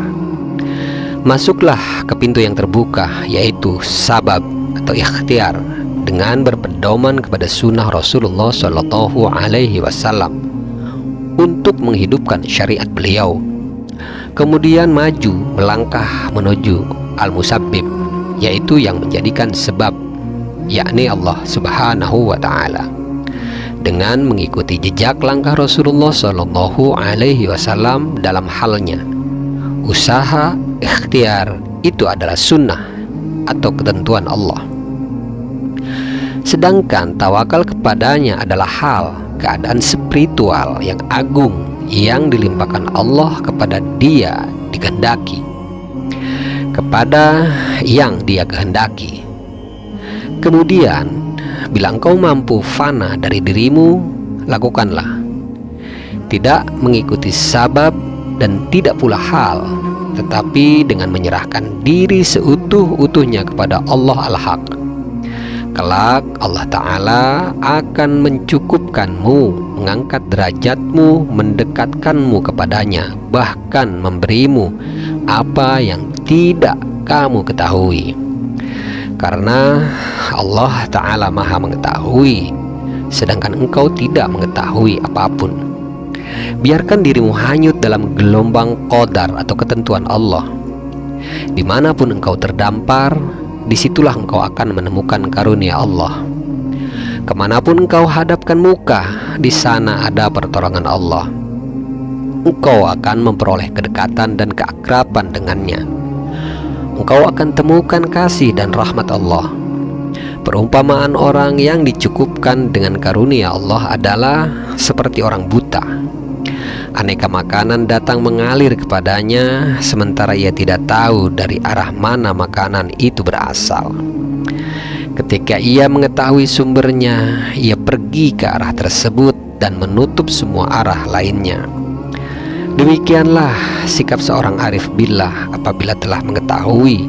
Masuklah ke pintu yang terbuka, yaitu sabab atau ikhtiar, dengan berpedoman kepada sunnah Rasulullah Shallallahu Alaihi Wasallam untuk menghidupkan syariat beliau. Kemudian maju melangkah menuju al-musabbib, yaitu yang menjadikan sebab, yakni Allah Subhanahu wa Ta'ala, dengan mengikuti jejak langkah Rasulullah Shallallahu Alaihi Wasallam dalam halnya usaha. Ikhtiar itu adalah sunnah atau ketentuan Allah, sedangkan tawakal kepadanya adalah hal keadaan spiritual yang agung yang dilimpahkan Allah kepada dia dikehendaki, kepada yang dia kehendaki. Kemudian bila engkau mampu fana dari dirimu, lakukanlah, tidak mengikuti sabab dan tidak pula hal, tetapi dengan menyerahkan diri seutuh-utuhnya kepada Allah Al-Haq. Kelak Allah Ta'ala akan mencukupkanmu, mengangkat derajatmu, mendekatkanmu kepadanya, bahkan memberimu apa yang tidak kamu ketahui. Karena Allah Ta'ala Maha mengetahui, sedangkan engkau tidak mengetahui apapun. Biarkan dirimu hanyut dalam gelombang qadar atau ketentuan Allah. Dimanapun engkau terdampar, disitulah engkau akan menemukan karunia Allah. Kemanapun engkau hadapkan muka, di sana ada pertolongan Allah. Engkau akan memperoleh kedekatan dan keakraban dengannya. Engkau akan temukan kasih dan rahmat Allah. Perumpamaan orang yang dicukupkan dengan karunia Allah adalah seperti orang buta. Aneka makanan datang mengalir kepadanya, sementara ia tidak tahu dari arah mana makanan itu berasal. Ketika ia mengetahui sumbernya, ia pergi ke arah tersebut dan menutup semua arah lainnya. Demikianlah sikap seorang arif billah apabila telah mengetahui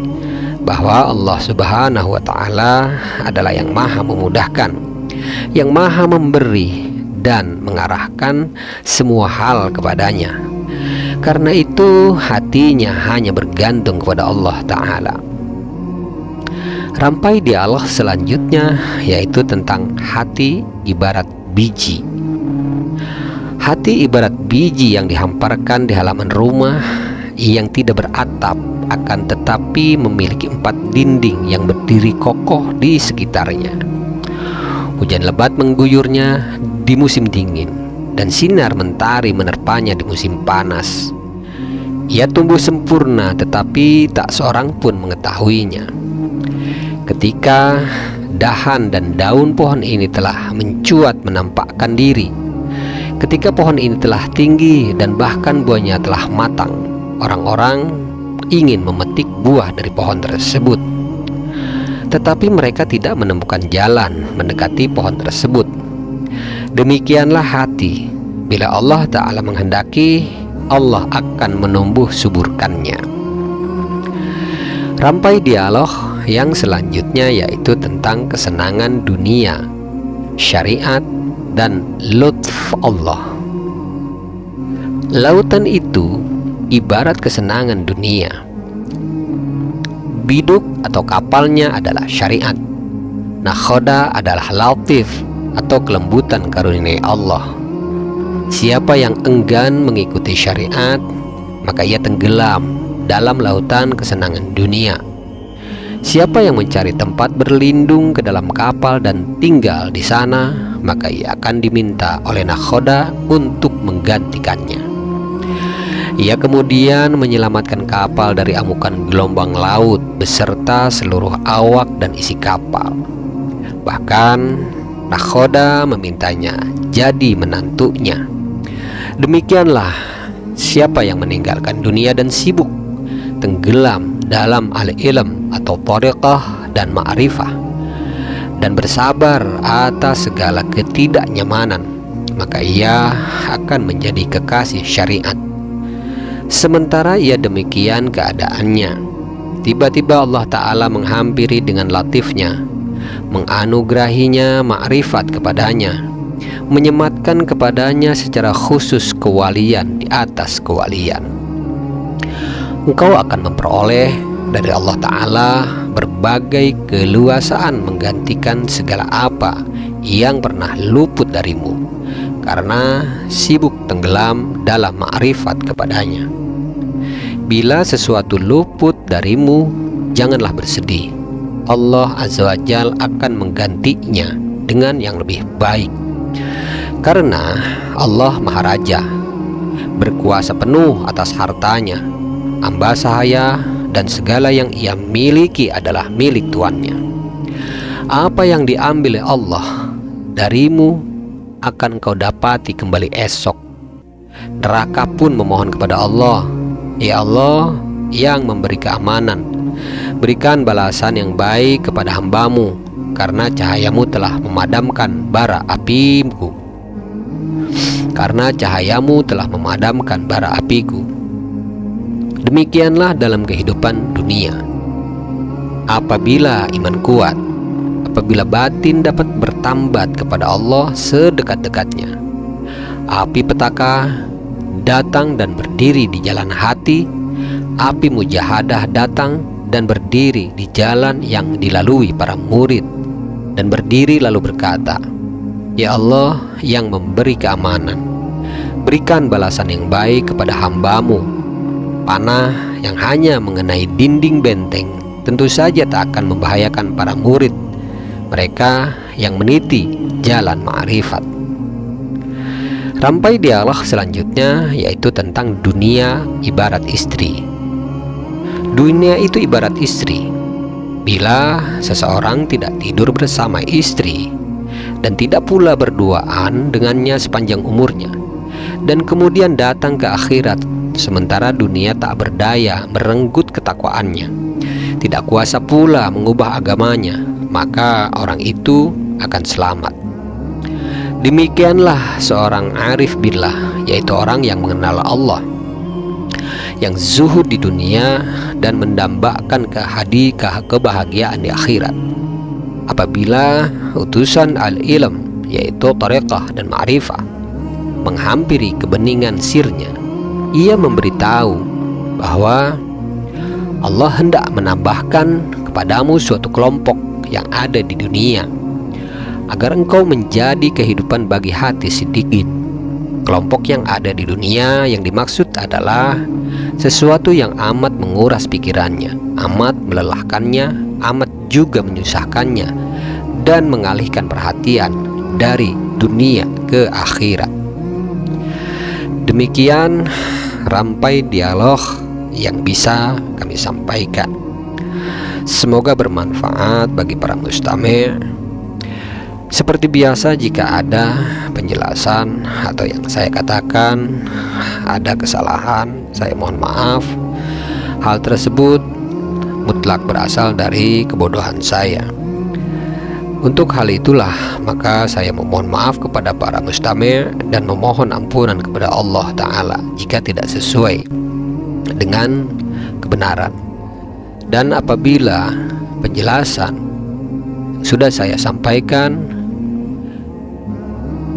bahwa Allah Subhanahu wa Ta'ala adalah yang maha memudahkan, yang maha memberi dan mengarahkan semua hal kepadanya. Karena itu hatinya hanya bergantung kepada Allah Ta'ala. Rampai dialog selanjutnya yaitu tentang hati ibarat biji. Hati ibarat biji yang dihamparkan di halaman rumah yang tidak beratap, akan tetapi memiliki 4 dinding yang berdiri kokoh di sekitarnya. Hujan lebat mengguyurnya di musim dingin, dan sinar mentari menerpanya di musim panas. Ia tumbuh sempurna, tetapi tak seorang pun mengetahuinya. Ketika dahan dan daun pohon ini telah mencuat menampakkan diri, ketika pohon ini telah tinggi dan bahkan buahnya telah matang, orang-orang ingin memetik buah dari pohon tersebut, tetapi mereka tidak menemukan jalan mendekati pohon tersebut. Demikianlah hati, bila Allah Ta'ala menghendaki, Allah akan menumbuh suburkannya. Rampai dialog yang selanjutnya yaitu tentang kesenangan dunia, syariat, dan lutf Allah. Lautan itu ibarat kesenangan dunia. Biduk atau kapalnya adalah syariat. Nakhoda adalah latif atau kelembutan karunia Allah. Siapa yang enggan mengikuti syariat, maka ia tenggelam dalam lautan kesenangan dunia. Siapa yang mencari tempat berlindung ke dalam kapal dan tinggal di sana, maka ia akan diminta oleh nakhoda untuk menggantikannya. Ia kemudian menyelamatkan kapal dari amukan gelombang laut beserta seluruh awak dan isi kapal. Bahkan nakhoda memintanya jadi menantunya. Demikianlah siapa yang meninggalkan dunia dan sibuk tenggelam dalam al-ilm atau thariqah dan ma'rifah, dan bersabar atas segala ketidaknyamanan, maka ia akan menjadi kekasih syariat. Sementara ia demikian keadaannya, tiba-tiba Allah Ta'ala menghampiri dengan latifnya, menganugerahinya ma'rifat kepadanya, menyematkan kepadanya secara khusus kewalian di atas kewalian. Engkau akan memperoleh dari Allah Ta'ala berbagai keluasaan menggantikan segala apa yang pernah luput darimu karena sibuk tenggelam dalam ma'rifat kepadanya. Bila sesuatu luput darimu, janganlah bersedih. Allah Azza wa Jalla akan menggantinya dengan yang lebih baik. Karena Allah Maharaja, berkuasa penuh atas hartanya, amba sahaya, dan segala yang ia miliki adalah milik tuannya. Apa yang diambil oleh Allah darimu akan kau dapati kembali esok. Neraka pun memohon kepada Allah, ya Allah yang memberi keamanan, berikan balasan yang baik kepada hambamu, karena cahayamu telah memadamkan bara apiku. Demikianlah dalam kehidupan dunia. Apabila iman kuat, apabila batin dapat bertambat kepada Allah sedekat-dekatnya, api petaka datang dan berdiri di jalan hati, api mujahadah datang dan berdiri di jalan yang dilalui para murid, dan berdiri lalu berkata, ya Allah yang memberi keamanan, berikan balasan yang baik kepada hambamu. Panah yang hanya mengenai dinding benteng tentu saja tak akan membahayakan para murid, mereka yang meniti jalan ma'rifat. Rampai dialog selanjutnya yaitu tentang dunia ibarat istri. Dunia itu ibarat istri. Bila seseorang tidak tidur bersama istri dan tidak pula berduaan dengannya sepanjang umurnya, dan kemudian datang ke akhirat sementara dunia tak berdaya merenggut ketakwaannya, tidak kuasa pula mengubah agamanya, maka orang itu akan selamat. Demikianlah seorang arif billah, yaitu orang yang mengenal Allah, yang zuhud di dunia dan mendambakan kebahagiaan di akhirat. Apabila utusan al-ilm, yaitu tariqah dan ma'rifah, menghampiri kebeningan sirnya, ia memberitahu bahwa Allah hendak menambahkan kepadamu suatu kelompok yang ada di dunia, agar engkau menjadi kehidupan bagi hati sedikit. Kelompok yang ada di dunia yang dimaksud adalah sesuatu yang amat menguras pikirannya, amat melelahkannya, amat juga menyusahkannya, dan mengalihkan perhatian dari dunia ke akhirat. Demikian rampai dialog yang bisa kami sampaikan. Semoga bermanfaat bagi para mustami'. Seperti biasa, jika ada penjelasan atau yang saya katakan ada kesalahan, saya mohon maaf. Hal tersebut mutlak berasal dari kebodohan saya. Untuk hal itulah maka saya memohon maaf kepada para mustami' dan memohon ampunan kepada Allah Ta'ala jika tidak sesuai dengan kebenaran. Dan apabila penjelasan sudah saya sampaikan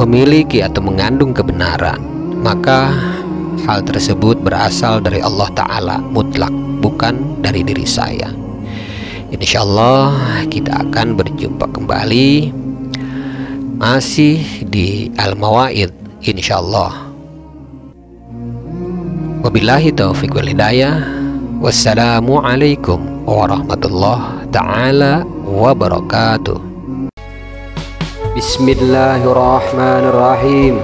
memiliki atau mengandung kebenaran, maka hal tersebut berasal dari Allah Ta'ala mutlak, bukan dari diri saya. Insyaallah kita akan berjumpa kembali masih di Al-Mawaid insyaallah. Wabillahi taufiq wal hidayah. Wassalamualaikum warahmatullahi taala wabarakatuh. Bismillahirrahmanirrahim.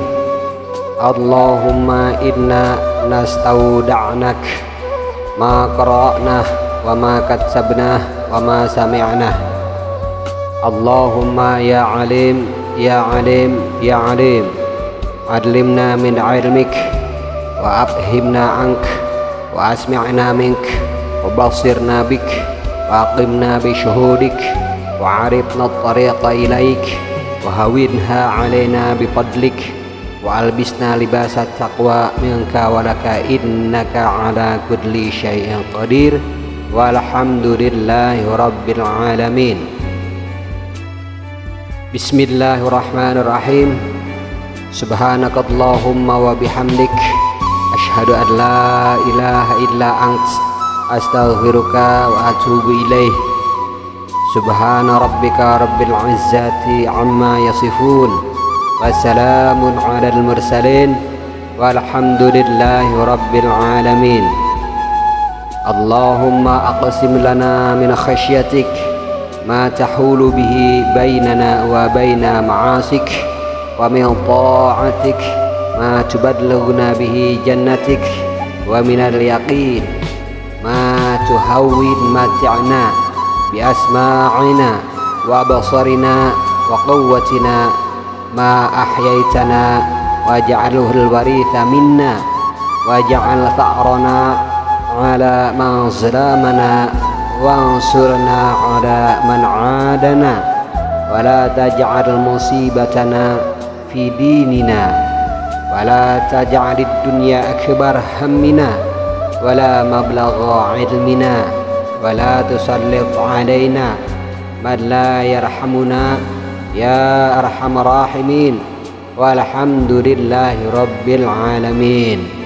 Allahumma inna nastauda'nak ma qara'nah wa ma katsabnah wa ma sami'nah. Allahumma ya alim ya alim ya alim, adlimna min ilmik wa afhimna ank wa asmi'na mink wa basirna bik wa aqimna bi syuhudik wa arifna at-tariqa ilaik wa hawinha alaina bi fadlik wa albisna libasat taqwa minka wa laka innaka ala kulli syai'in qadir. Walhamdulillahi rabbil alamin. Bismillahirrahmanirrahim. Subhanakallahumma wa bihamdik, asyhadu an la ilaha illa ant, astaghfiruka wa atubu ilaih. Subhana rabbika rabbil izzati amma yasifun, wassalamun alal mursalin, walhamdulillahi rabbil alamin. Allahumma aqsim lana min khasyatik ma tahulu bihi bainana wa baina ma'asik, wa min ta'atik ma tubadlighuna bihi jannatik, wa min al-yaqin ma tuhawwin mat'ana bi asma'ina wa basarina wa quwwatina ma ahyaitana waj'alhu al-waritha minna waj'al tha'rana ala man zalamana wansurna ala man adana wa la taj'al musibatana fi dinina wa la taj'al ad-dunya akbar hammina wa la mablagha ilmina wa la tusallit alaina man la yarhamuna ya arhamar rahimin. Walhamdulillahi rabbil alamin.